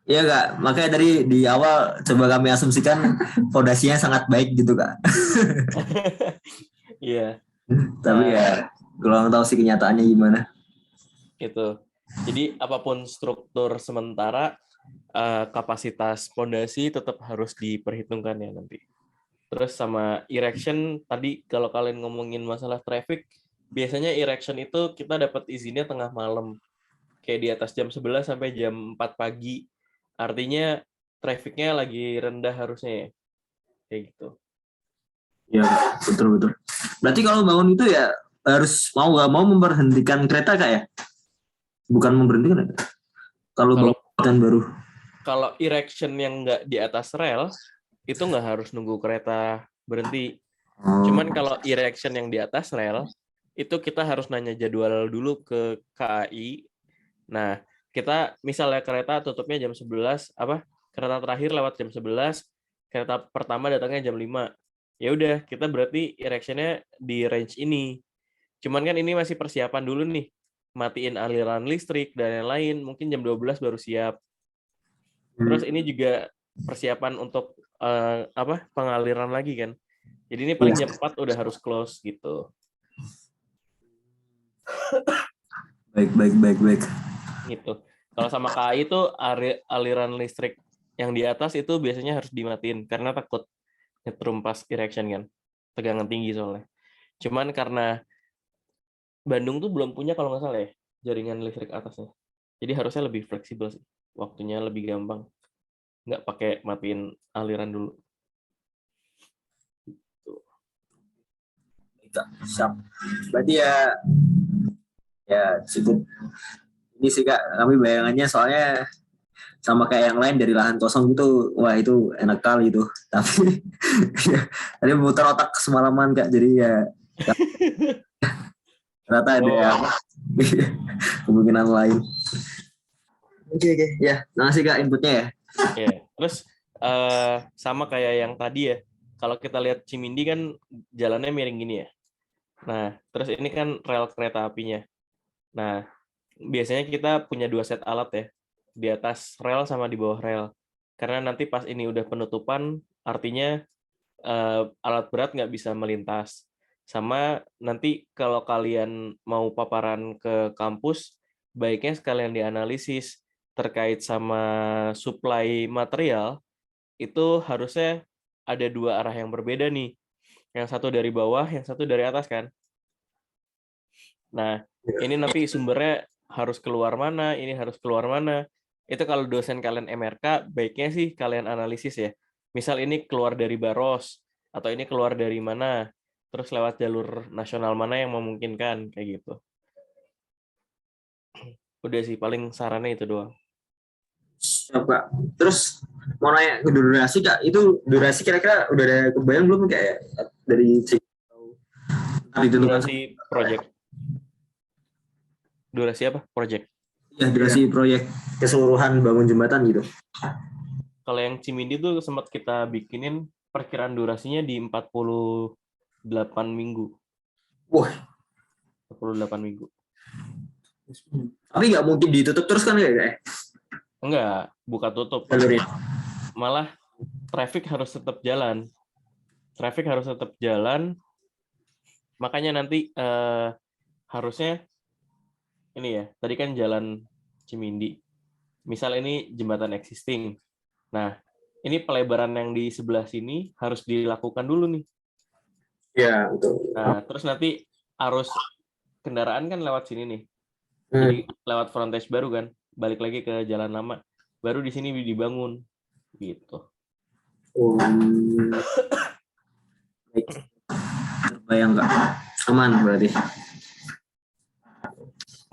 S4: Iya Kak, makanya dari di awal coba kami asumsikan fondasinya sangat baik gitu Kak.
S1: Iya.
S4: Tapi ya kurang tahu sih kenyataannya gimana.
S1: Gitu. Jadi apapun struktur sementara, kapasitas fondasi tetap harus diperhitungkan ya nanti. Terus sama erection tadi kalau kalian ngomongin masalah traffic, biasanya erection itu kita dapat izinnya tengah malam. Kayak di atas jam 11 sampai jam 4 pagi. Artinya trafficnya lagi rendah harusnya ya. Kayak gitu.
S4: Iya, betul. Berarti kalau bangun itu ya harus mau nggak mau memberhentikan kereta Kak ya? Bukan memberhentikan ya? Kalau bangun baru.
S1: Kalau erection yang nggak di atas rel, itu nggak harus nunggu kereta berhenti. Cuman kalau erection yang di atas rel, itu kita harus nanya jadwal dulu ke KAI. Nah, kita misalnya kereta tutupnya jam 11, kereta terakhir lewat jam 11, kereta pertama datangnya jam 5. Ya udah, kita berarti erection-nya di range ini. Cuman kan ini masih persiapan dulu nih. Matiin aliran listrik dan lain-lain, mungkin jam 12 baru siap. Terus ini juga persiapan untuk pengaliran lagi kan. Jadi ini paling jam 4 udah harus close gitu.
S4: Baik.
S1: Gitu. Kalau sama KAI itu aliran listrik yang di atas itu biasanya harus dimatiin karena takut nyetrum pas erection kan. Tegangan tinggi soalnya. Cuman karena Bandung tuh belum punya kalau nggak salah ya jaringan listrik atasnya. Jadi harusnya lebih fleksibel sih. Waktunya lebih gampang. Nggak pakai matiin aliran dulu.
S4: Siap. Berarti ya Ya cukup ini sih Kak, kami bayangannya soalnya sama kayak yang lain dari lahan kosong gitu, wah itu enak kali itu. Tapi ya, tadi muter otak semalaman Kak, jadi ya ternyata ada yang
S1: Oh,
S4: kemungkinan lain. Oke oke. Ya, makasih Kak inputnya ya.
S1: ya. Terus sama kayak yang tadi ya. Kalau kita lihat Cimindi kan jalannya miring gini ya. Nah, terus ini kan rel kereta apinya. Nah, biasanya kita punya 2 set alat ya. Di atas rel sama di bawah rel. Karena nanti pas ini udah penutupan, artinya alat berat nggak bisa melintas. Sama nanti kalau kalian mau paparan ke kampus, baiknya sekalian dianalisis terkait sama supply material, itu harusnya ada 2 arah yang berbeda nih. Yang satu dari bawah, yang satu dari atas kan. Nah, ini nanti sumbernya harus keluar mana, ini harus keluar mana. Itu kalau dosen kalian MRK, baiknya sih kalian analisis ya. Misal ini keluar dari Baros, atau ini keluar dari mana, terus lewat jalur nasional mana yang memungkinkan, kayak gitu. Udah sih, paling sarannya itu doang.
S4: Siap, Kak. Terus mau nanya ke durasi Kak, itu durasi kira-kira udah ada kebayang belum kayak dari ditentukan
S1: Durasi project. Durasi apa? Project.
S4: ya durasi proyek keseluruhan bangun jembatan gitu.
S1: Kalau yang Cimindi tuh sempat kita bikinin perkiraan durasinya di 48 minggu.
S4: Wah,
S1: 48 minggu.
S4: tapi nggak mungkin ditutup terus kan ya?
S1: Enggak, buka tutup.
S4: Jalurnya.
S1: Malah traffic harus tetap jalan. Traffic harus tetap jalan. Makanya nanti harusnya ini ya, tadi kan jalan Cimindi. Misal ini jembatan existing. Nah, ini pelebaran yang di sebelah sini harus dilakukan dulu nih.
S4: Ya, betul.
S1: Nah, terus nanti arus kendaraan kan lewat sini nih. Jadi lewat frontage baru kan, balik lagi ke jalan lama. Baru di sini dibangun gitu.
S4: Baik. Terbayang nggak? Aman berarti.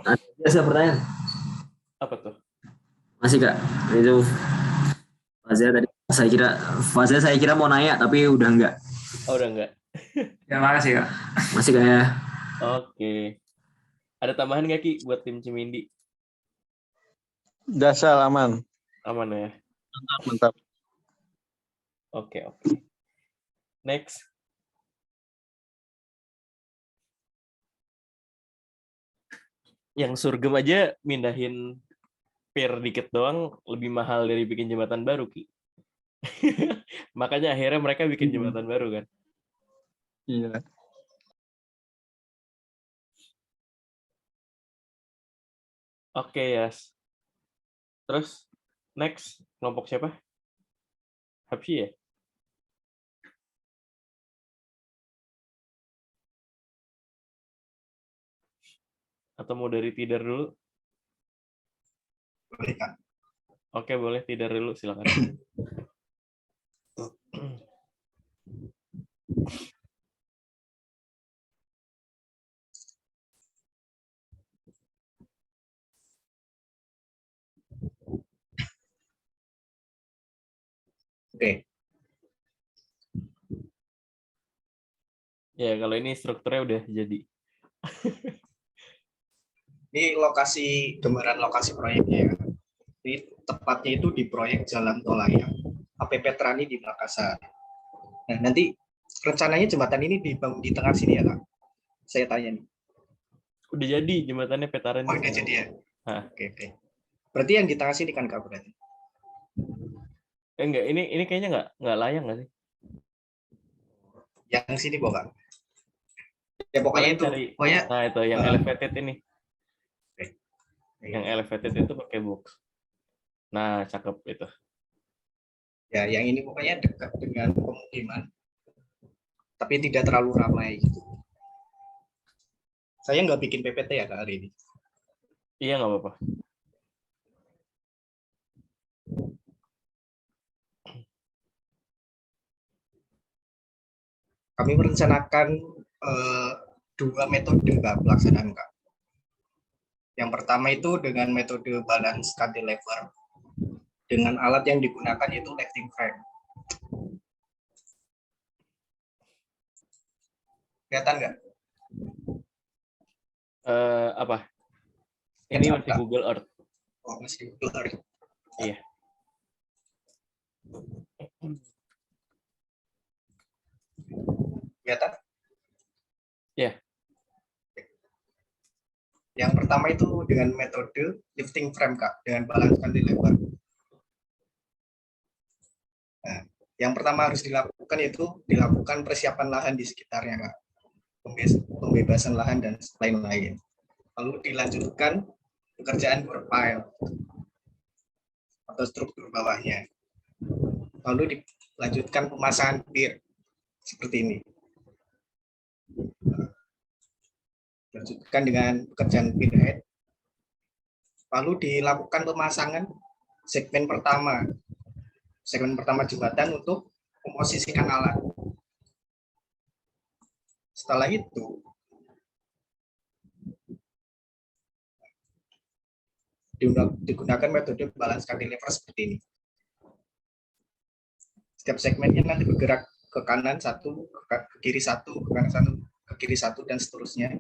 S4: Nah, biasa pertanyaan.
S1: Apa tuh?
S4: Masih Kak, itu Fazia saya kira mau nanya tapi udah enggak.
S1: Oh, udah enggak.
S5: Ya, makasih Kak.
S4: Masih kayak
S1: Oke. Ada tambahan nggak Ki buat tim Cimindi?
S6: Dasar aman.
S1: Aman ya?
S6: Mantap.
S1: Oke. Next. Yang Surgem aja mindahin pier dikit doang lebih mahal dari bikin jembatan baru, Ki. Makanya akhirnya mereka bikin jembatan baru kan.
S6: Iya.
S1: Oke, Yas. Terus next kelompok siapa? Habsyi ya? Atau mau dari Tidar dulu?
S7: Boleh, Kak.
S1: Oke, boleh Tidar dulu, silakan.
S7: Oke.
S1: Ya, kalau ini strukturnya udah jadi.
S7: Ini gambaran lokasi proyeknya ya. Ini tepatnya itu di proyek Jalan Tol Layang APP Trani di Makassar. Nah, nanti rencananya jembatan ini dibangun di tengah sini ya, Kak? Saya tanya nih.
S1: Udah jadi jembatannya Petaren.
S7: Oh, udah jadi ya?
S1: Hah.
S7: Oke. Berarti yang di tengah sini kan, Kak, berarti?
S1: Enggak, ini kayaknya nggak layang nggak sih?
S7: Yang sini, Kak? Ya, pokoknya itu.
S1: Nah, itu yang elevated ini.
S7: Oke.
S1: Yang elevated itu pakai box. Nah, cakep itu.
S7: Ya, yang ini pokoknya dekat dengan pemukiman. Tapi tidak terlalu ramai gitu. Saya nggak bikin PPT ya, Kak, hari ini.
S1: Iya, nggak apa-apa.
S7: Kami merencanakan 2 metode Kak, pelaksanaan, Kak. Yang pertama itu dengan metode balance cantilever. Dengan alat yang digunakan itu lifting frame. Kelihatan nggak?
S1: Apa? Ini
S7: Sketsa
S1: masih
S7: apa?
S1: Google Earth.
S7: Oh, masih blur.
S1: Iya.
S7: Kelihatan?
S1: Iya.
S7: Yang pertama itu dengan metode lifting frame, Kak, dengan balance cantilever. Nah, yang pertama harus dilakukan itu dilakukan persiapan lahan di sekitarnya, Kak. Pembebasan lahan dan lain-lain. Lalu dilanjutkan pekerjaan core pile atau struktur bawahnya. Lalu dilanjutkan pemasangan pier seperti ini. Dilanjutkan dengan pekerjaan pier head. Lalu dilakukan pemasangan segmen pertama. Segmen pertama jembatan untuk memposisikan alat. Setelah itu digunakan metode balance cantilever seperti ini. Setiap segmennya nanti bergerak ke kanan satu, ke kiri satu, ke kanan satu, ke kiri satu, dan seterusnya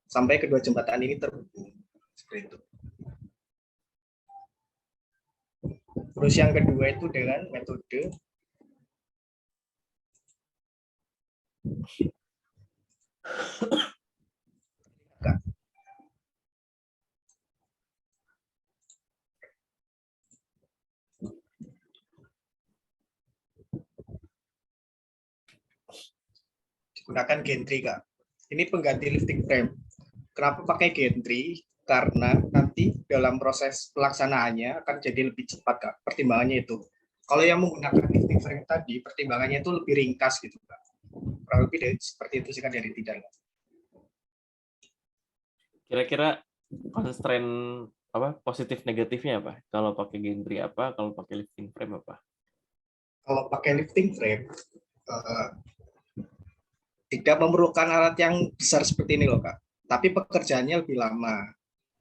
S7: sampai kedua jembatan ini terhubung. Seperti itu. Terus yang kedua itu dengan metode digunakan gantry, Kak. Ini pengganti lifting frame. Kenapa pakai gantry? Karena nanti dalam proses pelaksanaannya akan jadi lebih cepat, Kak. Pertimbangannya itu. Kalau yang menggunakan lifting frame tadi, pertimbangannya itu lebih ringkas gitu, Kak. Kurang lebih seperti itu sih, kan, dari tidak.
S1: Kira-kira constraint apa positif negatifnya apa? Kalau pakai gantry apa? Kalau pakai lifting frame apa?
S7: Kalau pakai lifting frame tidak memerlukan alat yang besar seperti ini loh, Kak. Tapi pekerjaannya lebih lama.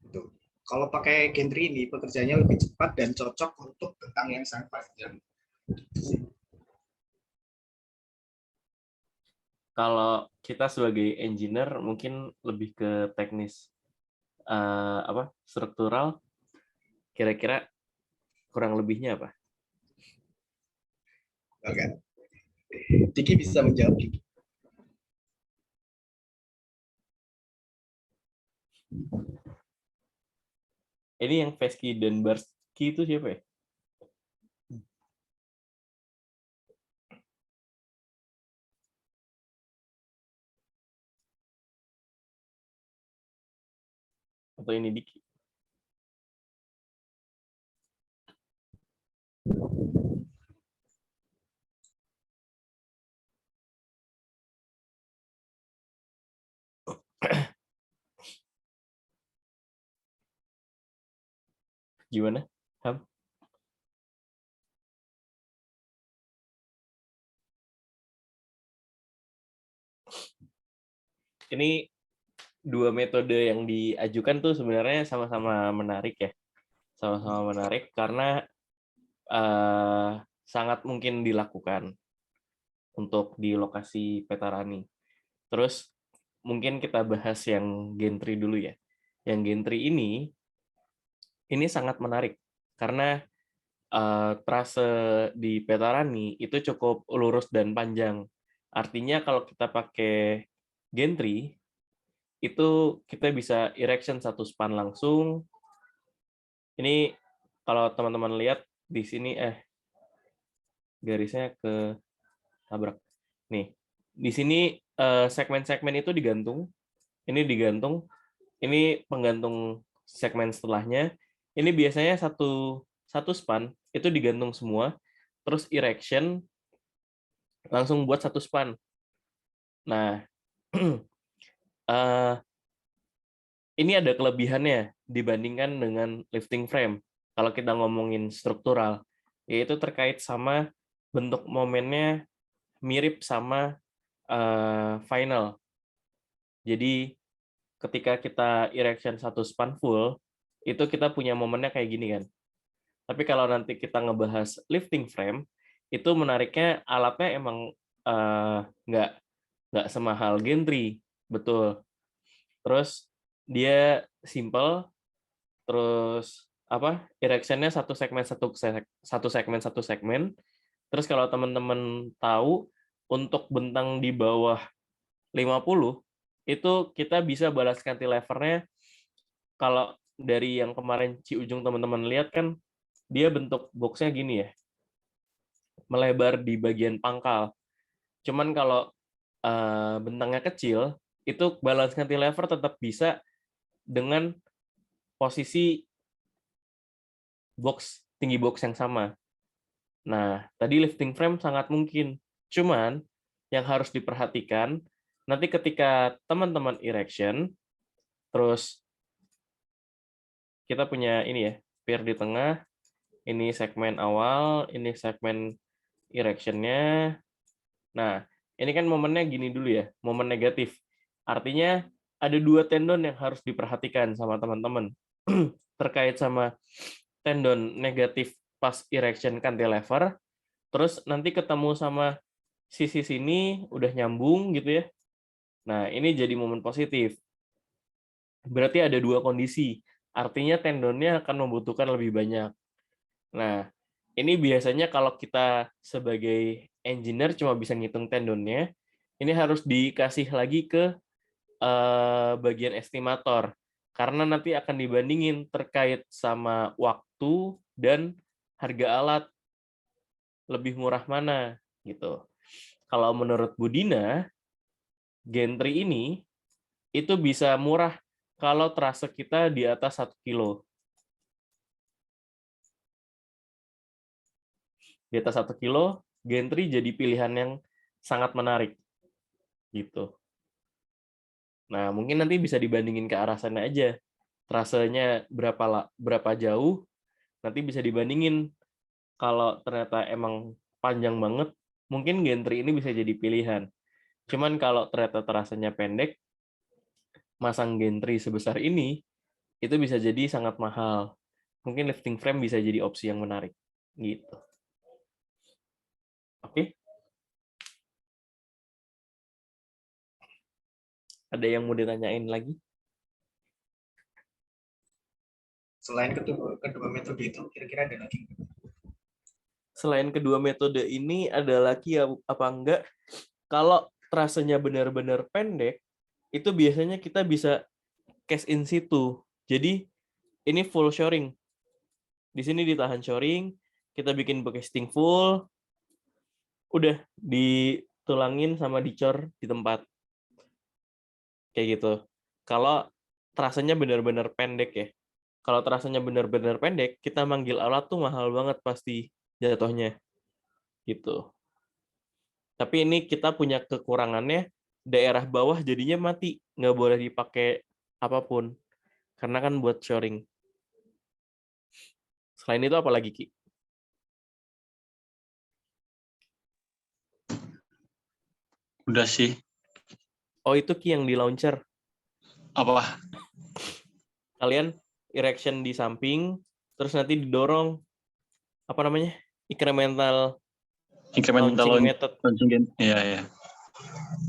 S7: Gitu. Kalau pakai gantry ini pekerjaannya lebih cepat dan cocok untuk bentang yang sangat panjang.
S1: Kalau kita sebagai engineer mungkin lebih ke teknis apa struktural, kira-kira kurang lebihnya apa?
S7: Oke. Diki bisa menjawab, Diki.
S1: Ini yang Fesky dan Barsky itu siapa ya? Atau ini Diki? Gimana, Ham? Ini dua metode yang diajukan tuh sebenarnya sama-sama menarik ya. Sama-sama menarik karena sangat mungkin dilakukan untuk di lokasi Petarani. Terus mungkin kita bahas yang gantry dulu ya. Yang gantry ini sangat menarik karena trase di Petarani itu cukup lurus dan panjang. Artinya kalau kita pakai gantry itu kita bisa erection satu span langsung. Ini kalau teman-teman lihat di sini garisnya ke tabrak. Nih, di sini segmen-segmen itu digantung. Ini digantung. Ini penggantung segmen setelahnya. Ini biasanya satu span itu digantung semua. Terus erection langsung buat satu span. Nah, ini ada kelebihannya dibandingkan dengan lifting frame. Kalau kita ngomongin struktural, yaitu terkait sama bentuk momennya mirip sama final. Jadi ketika kita erection satu span full, itu kita punya momennya kayak gini kan. Tapi kalau nanti kita ngebahas lifting frame, itu menariknya alatnya emang nggak semahal Gentry, betul. Terus dia simple, terus erectionnya satu segmen. Terus kalau teman-teman tahu untuk bentang di bawah 50 itu kita bisa balas cantilevernya. Kalau dari yang kemarin Ujung teman-teman lihat kan dia bentuk boxnya gini ya, melebar di bagian pangkal. Cuman kalau bentangnya kecil itu balance cantilever tetap bisa dengan posisi tinggi box yang sama. Nah, tadi lifting frame sangat mungkin. Cuman yang harus diperhatikan nanti ketika teman-teman erection, terus kita punya ini ya, pier di tengah, ini segmen awal, ini segmen erection-nya. Nah, ini kan momennya gini dulu ya, momen negatif. Artinya ada 2 tendon yang harus diperhatikan sama teman-teman. Terkait sama tendon negatif pas erection cantilever, terus nanti ketemu sama sisi sini udah nyambung gitu ya. Nah, ini jadi momen positif. Berarti ada 2 kondisi. Artinya tendonnya akan membutuhkan lebih banyak. Nah, ini biasanya kalau kita sebagai engineer cuma bisa ngitung tendonnya, ini harus dikasih lagi ke bagian estimator. Karena nanti akan dibandingin terkait sama waktu dan harga alat. Lebih murah mana gitu. Kalau menurut Budina, Gentry ini itu bisa murah kalau trase kita di atas 1 kilo. Di atas 1 kilo, Gentry jadi pilihan yang sangat menarik. Gitu. Nah, mungkin nanti bisa dibandingin ke arah sana aja. Trasenya berapa jauh, nanti bisa dibandingin. Kalau ternyata emang panjang banget, mungkin Gentry ini bisa jadi pilihan. Cuman kalau ternyata trasenya pendek, masang Gentry sebesar ini, itu bisa jadi sangat mahal. Mungkin lifting frame bisa jadi opsi yang menarik. Gitu. Oke. Ada yang mau ditanyain lagi?
S7: Selain kedua metode itu, kira-kira ada lagi?
S1: Selain kedua metode ini, ada lagi apa enggak? Kalau trasenya benar-benar pendek, itu biasanya kita bisa cast in situ. Jadi, ini full shoring. Di sini ditahan shoring, kita bikin casting full, udah ditulangin sama dicor di tempat. Kayak gitu. Kalau trasenya benar-benar pendek ya. Kalau trasenya benar-benar pendek, kita manggil alat tuh mahal banget pasti jatuhnya. Gitu. Tapi ini kita punya kekurangannya, daerah bawah jadinya mati, nggak boleh dipakai apapun. Karena kan buat shoring. Selain itu apa lagi, Ki?
S6: Udah sih.
S1: Oh, itu Ki yang di launcher.
S6: Apa?
S1: Kalian erection di samping, terus nanti didorong, apa namanya? Incremental launching method.
S6: Iya, iya.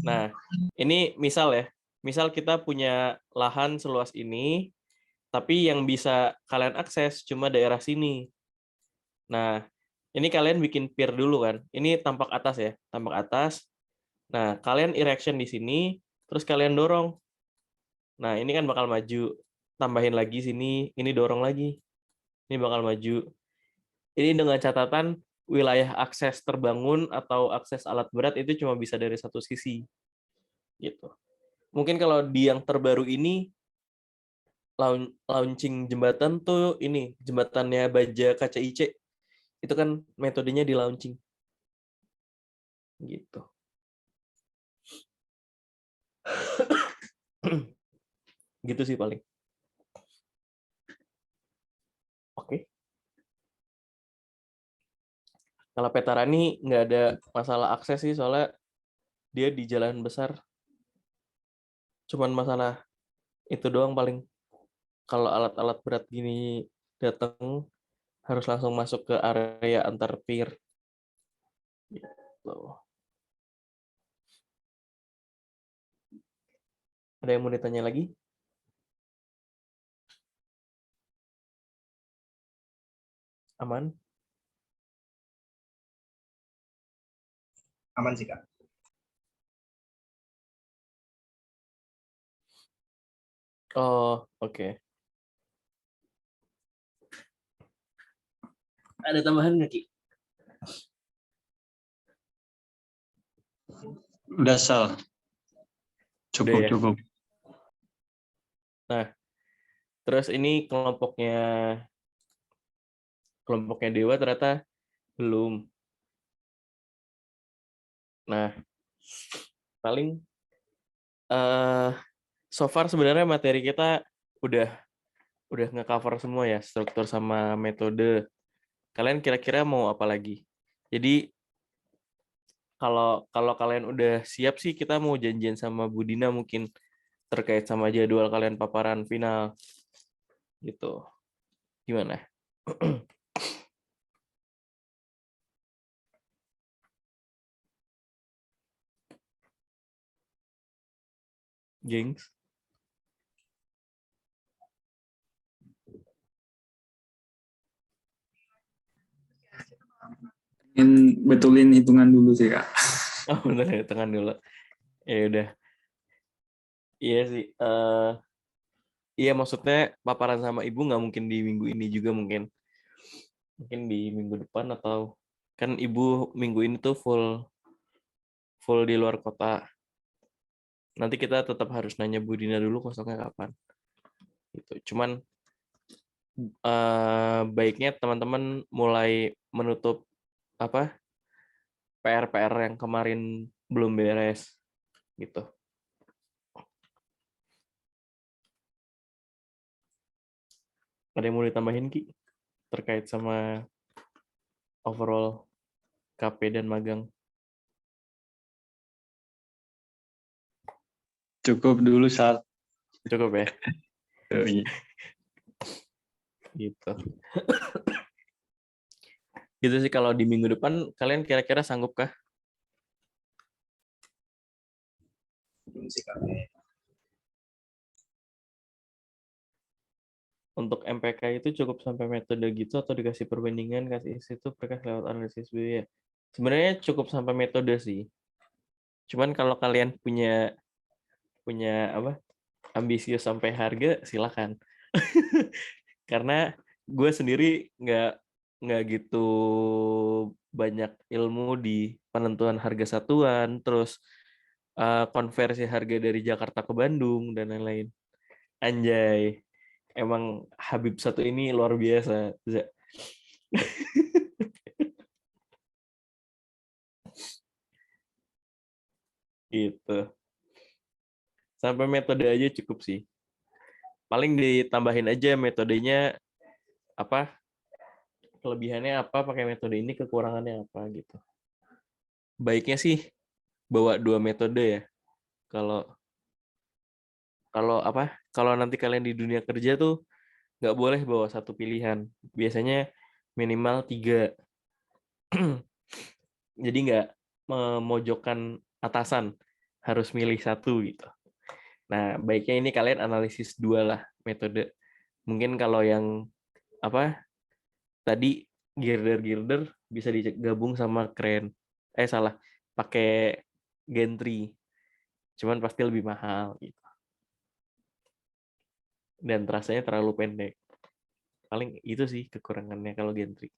S1: Nah, ini misal ya. Misal kita punya lahan seluas ini, tapi yang bisa kalian akses cuma daerah sini. Nah, ini kalian bikin pier dulu kan. Ini tampak atas ya, tampak atas. Nah, kalian erection di sini, terus kalian dorong. Nah, ini kan bakal maju. Tambahin lagi sini, ini dorong lagi. Ini bakal maju. Ini dengan catatan wilayah akses terbangun atau akses alat berat itu cuma bisa dari satu sisi. Gitu. Mungkin kalau di yang terbaru ini launching jembatan tuh ini jembatannya Baja KCIC. Itu kan metodenya di launching. Gitu. Gitu sih paling. Oke. Kalau Petarani nggak ada masalah akses sih, soalnya dia di jalan besar. Cuman masalah Itu doang paling. Kalau alat-alat berat gini datang harus langsung masuk ke area antar peer. Gitu. Ada yang mau ditanya lagi? Aman?
S7: Aman sih, Kak.
S1: Oh, oke. Ada tambahan nggak, Ki?
S6: Udah Sal. Cukup,
S1: Udah ya?
S6: cukup.
S1: Terus ini kelompoknya Dewa ternyata belum. Nah, paling so far sebenarnya materi kita udah nge-cover semua ya, struktur sama metode. Kalian kira-kira mau apa lagi? Jadi kalau kalian udah siap sih, kita mau janjian sama Bu Dina mungkin terkait sama jadwal kalian paparan final. Gitu. Gimana? Gengs?
S5: Ingin betulin hitungan dulu sih Kak.
S1: Oh, bener ya, tangan dulu. Ya udah. Iya sih. Iya, maksudnya paparan sama ibu nggak mungkin di minggu ini juga, mungkin di minggu depan, atau kan ibu minggu ini tuh full di luar kota. Nanti kita tetap harus nanya Bu Dina dulu kosongnya kapan. Gitu. Cuman baiknya teman-teman mulai menutup apa PR-PR yang kemarin belum beres gitu. Ada yang mau ditambahin, Ki, terkait sama overall KP dan magang?
S6: Cukup dulu Sal.
S1: Cukup ya?
S6: Yoi.
S1: Gitu. Gitu sih, kalau di minggu depan kalian kira-kira sanggup kah?
S7: Belum sih, Kak.
S1: Untuk MPK itu cukup sampai metode gitu atau dikasih perbandingan, kasih itu berkas lewat analisis biaya? Sebenarnya cukup sampai metode sih. Cuman kalau kalian punya apa, ambisius sampai harga, silakan. Karena gue sendiri nggak gitu banyak ilmu di penentuan harga satuan, terus konversi harga dari Jakarta ke Bandung dan lain-lain. Anjay, emang Habib satu ini luar biasa, Za. Gitu. Sampai metode aja cukup sih. Paling ditambahin aja metodenya apa, kelebihannya apa pakai metode ini, kekurangannya apa gitu. Baiknya sih bawa 2 metode ya. Kalau kalau nanti kalian di dunia kerja tuh nggak boleh bawa satu pilihan. Biasanya minimal 3. Jadi nggak memojokkan atasan, harus milih satu gitu. Nah, baiknya ini kalian analisis 2 lah metode. Mungkin kalau yang apa tadi girder bisa digabung sama crane. Pakai gantry. Cuman pasti lebih mahal gitu. Dan terasanya terlalu pendek. Paling itu sih kekurangannya kalau gantry.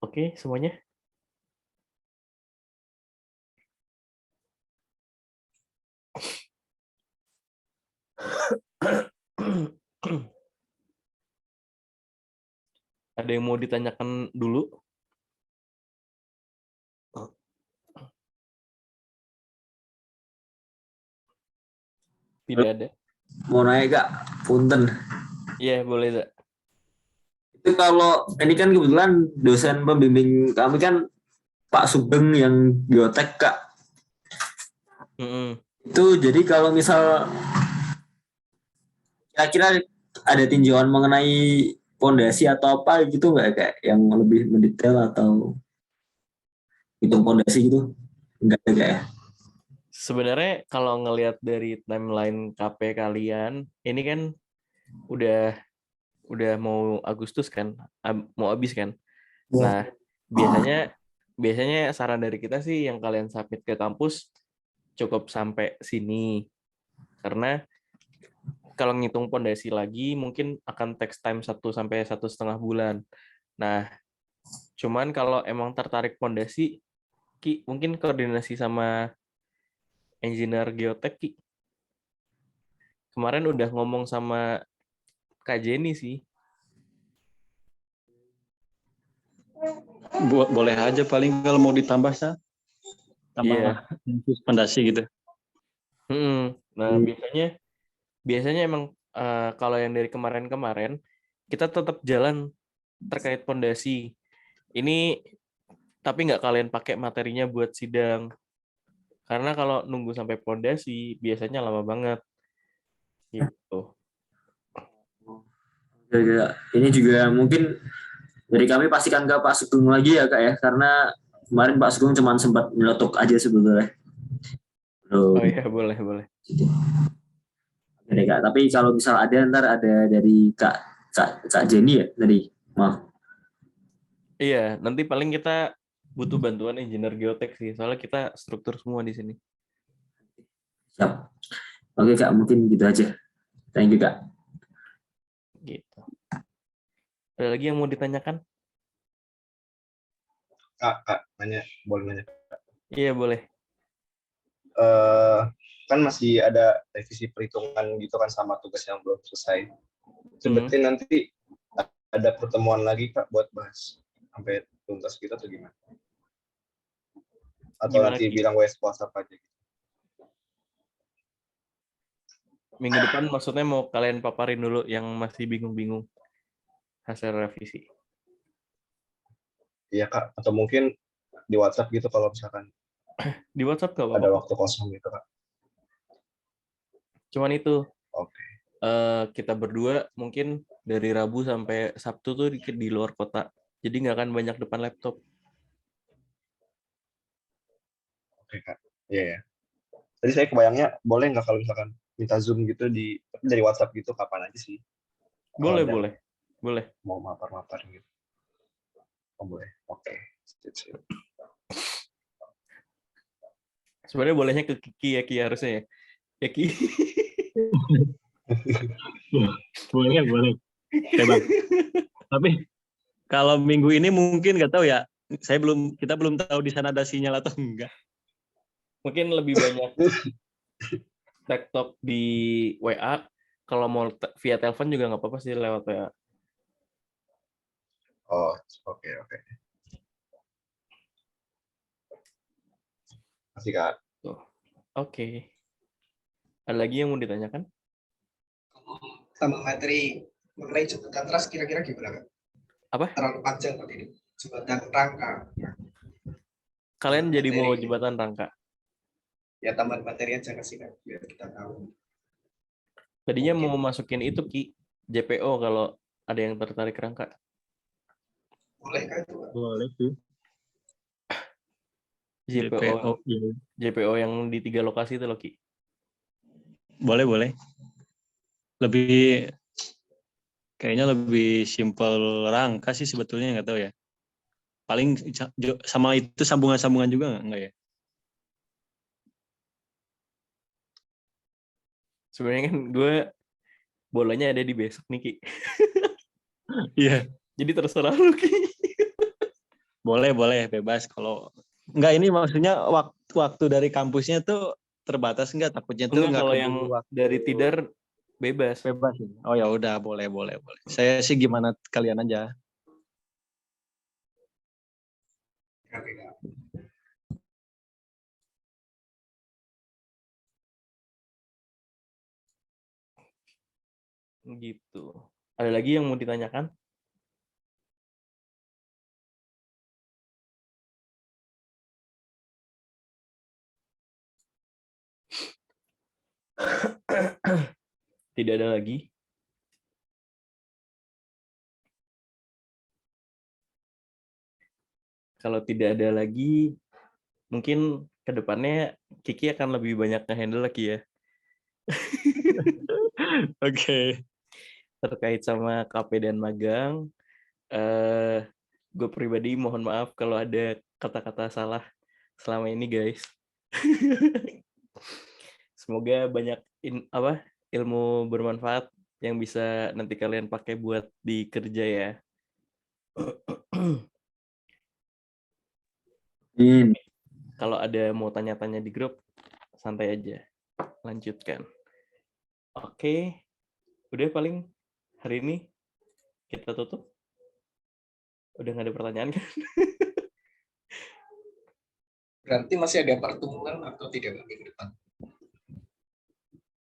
S1: Oke, semuanya. Ada yang mau ditanyakan dulu? Tidak ada.
S4: Mau nanya Kak, punten.
S1: Iya, boleh, Za.
S4: Itu kalau ini kan kebetulan dosen pembimbing kami kan Pak Sugeng yang biotek Kak.
S1: Mm-mm.
S4: Itu jadi kalau misal kira-kira ada tinjauan mengenai pondasi atau apa gitu nggak kayak yang lebih mendetail atau hitung pondasi gitu? Enggak ada kayak.
S1: Sebenarnya kalau ngelihat dari timeline KP kalian, ini kan udah mau Agustus kan, mau habis kan. Nah, biasanya saran dari kita sih yang kalian submit ke kampus cukup sampai sini. Karena kalau ngitung pondasi lagi mungkin akan text time 1 sampai 1,5 bulan. Nah, cuman kalau emang tertarik pondasi, Ki, mungkin koordinasi sama engineer geotek, Ki. Kemarin udah ngomong sama Kak Jenny sih.
S6: Boleh aja paling kalau mau ditambah tambah
S1: Iya.
S6: fondasi gitu.
S1: Nah, biasanya emang kalau yang dari kemarin-kemarin kita tetap jalan terkait pondasi. Ini tapi nggak kalian pakai materinya buat sidang. Karena kalau nunggu sampai pondasi biasanya lama banget. Gitu.
S4: Ya. Ini juga mungkin dari kami pastikan ke Pak Sugeng lagi ya Kak ya, karena kemarin Pak Sugeng cuma sempat meletuk aja sebetulnya.
S1: Oh iya, boleh.
S4: Oke, Kak. Tapi kalau misal ada ntar ada dari Kak Jenny ya tadi. Maaf.
S1: Iya, nanti paling kita butuh bantuan engineer geotek sih. Soalnya kita struktur semua di sini.
S4: Siap. Oke Kak, mungkin gitu aja. Thank you Kak.
S1: Gitu. Ada lagi yang mau ditanyakan?
S2: Kak, boleh nanya.
S1: Iya, boleh.
S2: Kan masih ada revisi perhitungan gitu kan sama tugas yang belum selesai. Sebenarnya nanti ada pertemuan lagi Kak buat bahas sampai tuntas kita atau gimana? Atau
S1: Gimana,
S2: nanti
S1: Ki?
S2: bilang WhatsApp aja?
S1: Minggu depan maksudnya mau kalian paparin dulu yang masih bingung-bingung hasil revisi.
S2: Iya Kak, atau mungkin di WhatsApp gitu kalau misalkan
S1: Di WhatsApp nggak
S2: ada
S1: apa-apa.
S2: waktu kosong gitu Kak.
S1: Cuman itu,
S2: Oke.
S1: kita berdua mungkin dari Rabu sampai Sabtu tuh di luar kota. Jadi nggak akan banyak depan laptop.
S2: Oke Kak. Iya ya. Tadi saya kebayangnya boleh nggak kalau misalkan minta Zoom gitu dari WhatsApp gitu kapan aja sih? Kalau ada
S1: Boleh.
S2: mau mapar-mapar gitu. Oh boleh. Oke. Sip.
S1: Sebenarnya bolehnya ke Kiki ya, Ki harusnya ya. Ya, Ki.
S6: Boleh. Bebas. Tapi kalau minggu ini mungkin nggak tahu ya. Kita belum tahu di sana ada sinyal atau enggak.
S1: Mungkin lebih banyak laptop di WA. Kalau mau via telepon juga nggak apa-apa sih lewat WA.
S2: Oh, oke. Masih Kak.
S1: Oke. Ada lagi yang mau ditanyakan?
S7: Tambah materi mengenai jembatan trust kira-kira gimana Kak?
S1: Apa?
S7: Terlalu panjang Pak ini. Jembatan rangka.
S1: Kalian jadi mau jembatan rangka?
S7: Ya tambah materi aja kasih Kak, biar kita tahu.
S1: Tadinya mau masukin itu, Ki, JPO kalau ada yang tertarik rangka.
S7: Boleh Kak itu Pak?
S6: Boleh tuh.
S1: JPO yang di 3 lokasi itu loh, Ki.
S6: Boleh. Kayaknya lebih simpel rangka sih sebetulnya, nggak tahu ya. Paling sama itu sambungan-sambungan juga nggak ya?
S1: Sebenarnya kan gue bolanya ada di besok nih, Ki.
S6: Iya.
S1: Jadi terserah lu, Ki.
S6: Boleh, bebas. Kalau nggak, ini maksudnya waktu dari kampusnya tuh terbatas nggak? Takutnya tuh
S1: Enggak,
S6: nggak
S1: kalau yang
S6: keburu waktu.
S1: dari Tidar bebas.
S6: Bebas ya? Oh ya udah, boleh. Saya sih gimana kalian aja.
S7: Oke Kak.
S1: Gitu. Ada lagi yang mau ditanyakan? Tidak ada lagi. Kalau tidak ada lagi, mungkin ke depannya Kiki akan lebih banyak nge-handle lagi ya.
S6: Oke.
S1: Terkait sama KP dan magang. Gue pribadi mohon maaf kalau ada kata-kata salah selama ini guys. Semoga banyak ilmu bermanfaat yang bisa nanti kalian pakai buat di kerja ya. Kalau ada mau tanya-tanya di grup, santai aja. Lanjutkan. Oke. Udah paling hari ini kita tutup. Udah nggak ada pertanyaan kan?
S7: Berarti masih ada pertemuan atau tidak minggu depan?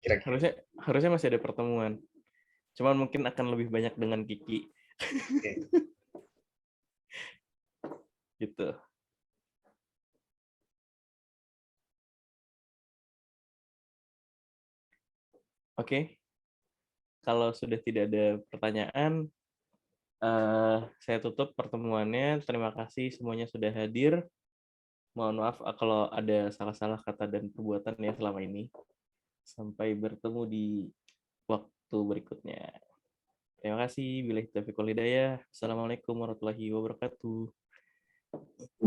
S7: Kira-kira.
S1: Harusnya masih ada pertemuan. Cuman mungkin akan lebih banyak dengan Kiki.
S7: Oke.
S1: Gitu. Oke. Kalau sudah tidak ada pertanyaan, saya tutup pertemuannya. Terima kasih semuanya sudah hadir. Mohon maaf kalau ada salah-salah kata dan perbuatan ya selama ini. Sampai bertemu di waktu berikutnya. Terima kasih. Billahi taufiq wal hidayah. Assalamualaikum warahmatullahi wabarakatuh.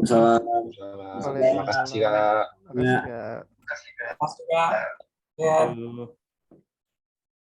S2: Terima kasih, Kak.
S3: Makasih, Kak.
S1: Aduh.